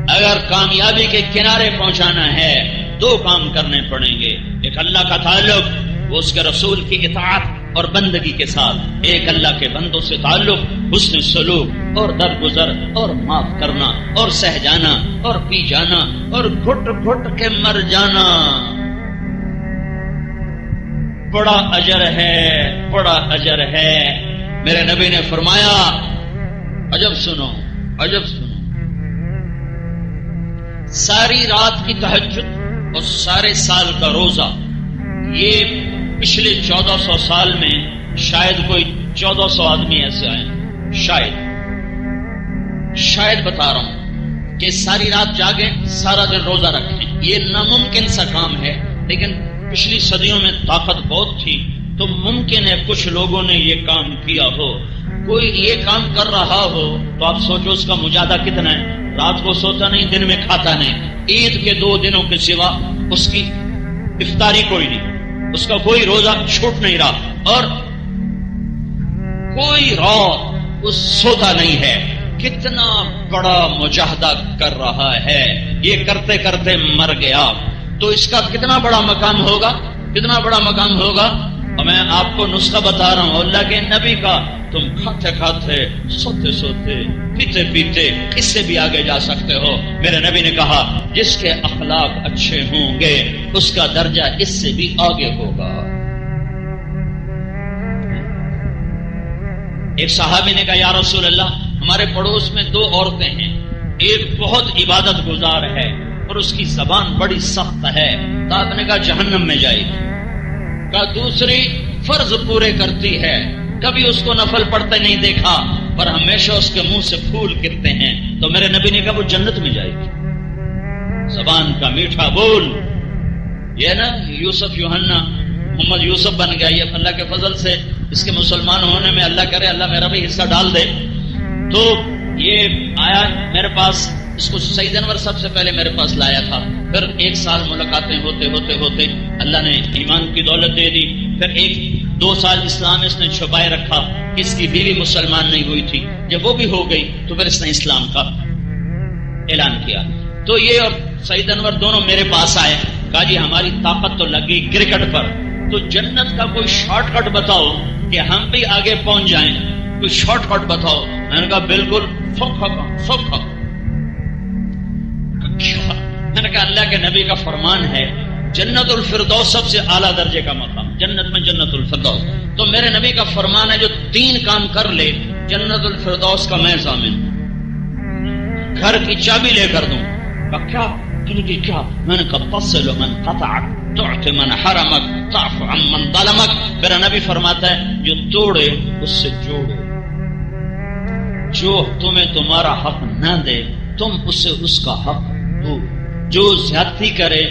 اگر کامیابی کے کنارے پہنچانا ہے 2 کام کرنے پڑیں گے، ایک اللہ کا تعلق وہ اس کے رسول کی اطاعت اور بندگی کے ساتھ، ایک اللہ کے بندوں سے تعلق حسن سلوک اور درگزر اور معاف کرنا اور سہ جانا اور پی جانا اور گھٹ گھٹ کے مر جانا۔ بڑا اجر ہے، بڑا اجر ہے۔ میرے نبی نے فرمایا عجب سنو، عجب سنو، ساری رات کی تہجد اور سارے سال کا روزہ، یہ پچھلے 1400 سال میں شاید کوئی 1400 آدمی ایسے آئے، شاید بتا رہا ہوں کہ ساری رات جاگیں، سارا دن روزہ رکھیں، یہ ناممکن سا کام ہے، لیکن پچھلی صدیوں میں طاقت بہت تھی تو ممکن ہے کچھ لوگوں نے یہ کام کیا ہو۔ کوئی یہ کام کر رہا ہو تو آپ سوچو اس کا مجاہدہ کتنا ہے، رات کو سوتا نہیں، دن میں کھاتا نہیں، عید کے 2 دنوں کے سوا اس کی افطاری کوئی نہیں، اس کا کوئی روزہ چھوٹ نہیں رہا، اور کوئی رات اس سوتا نہیں ہے۔ کتنا بڑا مجاہدہ کر رہا ہے، یہ کرتے کرتے مر گیا، تو اس کا کتنا بڑا مقام ہوگا، کتنا بڑا مقام ہوگا۔ اور میں آپ کو نسخہ بتا رہا ہوں اللہ کے نبی کا، تم کھاتے کھاتے، سوتے سوتے، پیتے پیتے اس سے بھی آگے جا سکتے ہو۔ میرے نبی نے کہا جس کے اخلاق اچھے ہوں گے اس کا درجہ اس سے بھی آگے ہوگا۔ ایک صحابی نے کہا یا رسول اللہ، ہمارے پڑوس میں 2 عورتیں ہیں، ایک بہت عبادت گزار ہے اور اس کی زبان بڑی سخت ہے، تو آپ نے کہا جہنم میں جائے گی۔ کہا دوسری فرض پورے کرتی ہے، کبھی اس کو نفل پڑھتے نہیں دیکھا پر ہمیشہ اس کے منہ سے پھول گرتے ہیں، تو میرے نبی نے کہا وہ جنت میں جائے گی۔ زبان کا میٹھا بول، یہ نا یوسف یوحنا محمد یوسف بن گیا، یہ اللہ کے فضل سے اس کے مسلمان ہونے میں اللہ کرے اللہ میرا بھی حصہ ڈال دے۔ تو یہ آیا میرے پاس، اس کو سعید انور سب سے پہلے میرے پاس لایا تھا، پھر 1 سال ملاقاتیں ہوتے اللہ نے ایمان کی دولت دے دی، پھر 1-2 سال اسلام اس نے چھپائے رکھا، اس کی بیوی مسلمان نہیں ہوئی تھی، جب وہ بھی ہو گئی تو پھر اس نے اسلام کا اعلان کیا۔ تو یہ اور سعید انور دونوں میرے پاس آئے، کہا جی ہماری طاقت تو لگ گئی کرکٹ پر، تو جنت کا کوئی شارٹ کٹ بتاؤ کہ ہم بھی آگے پہنچ جائیں، کوئی شارٹ کٹ بتاؤ۔ میں نے کہا بالکل سوکھا۔ میں نے کہا اللہ کے نبی کا فرمان ہے جنت الفردوس سب سے اعلیٰ درجے کا مقام، جنت میں جنت الفردوس، تو میرے نبی کا فرمان ہے جو 3 کام کر لے جنت الفردوس کا میں ضامن، گھر کی چابی لے کر دوں۔ کیا کیا؟ میں نے کہا تصل من قطعک، تعطی من حرمک، تعف عن من ظلمک۔ میرا نبی فرماتا ہے جو توڑے اس سے جوڑو، جو تمہیں تمہارا حق نہ دے تم اسے اس کا حق دو، جو زیادتی کرے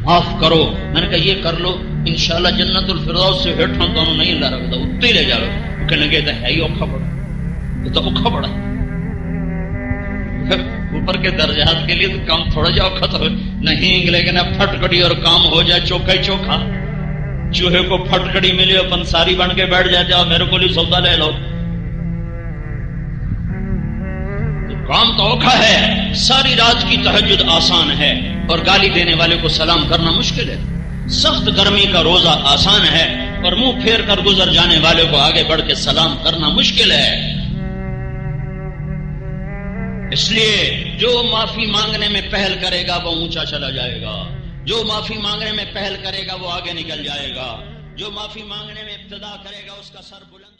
معاف کرو۔ میں نے کہا یہ کر لو انشاءاللہ جنت الفردوس سے ہیٹھوں دونوں نہیں اللہ رکھتا، اتنے ہی لے جاؤ۔ کہنے لگے تو ہے ہی اوکھا بڑا، یہ تو اوکھا بڑا، اوپر کے درجات کے لیے تو کام تھوڑا جا اوکھا تو نہیں، لیکن اب پھٹکڑی اور کام ہو جائے چوکھا ہی چوکھا، چوہے کو پھٹکڑی ملے اور پنساری بن کے بیٹھ جاتے اور میرے کو لی سودا لے لو، کام تو اوکھا ہے۔ ساری رات کی تہجد آسان ہے اور گالی دینے والے کو سلام کرنا مشکل ہے، سخت گرمی کا روزہ آسان ہے اور منہ پھیر کر گزر جانے والے کو آگے بڑھ کے سلام کرنا مشکل ہے۔ اس لیے جو معافی مانگنے میں پہل کرے گا وہ اونچا چلا جائے گا، جو معافی مانگنے میں پہل کرے گا وہ آگے نکل جائے گا، جو معافی مانگنے میں ابتدا کرے گا اس کا سر بلند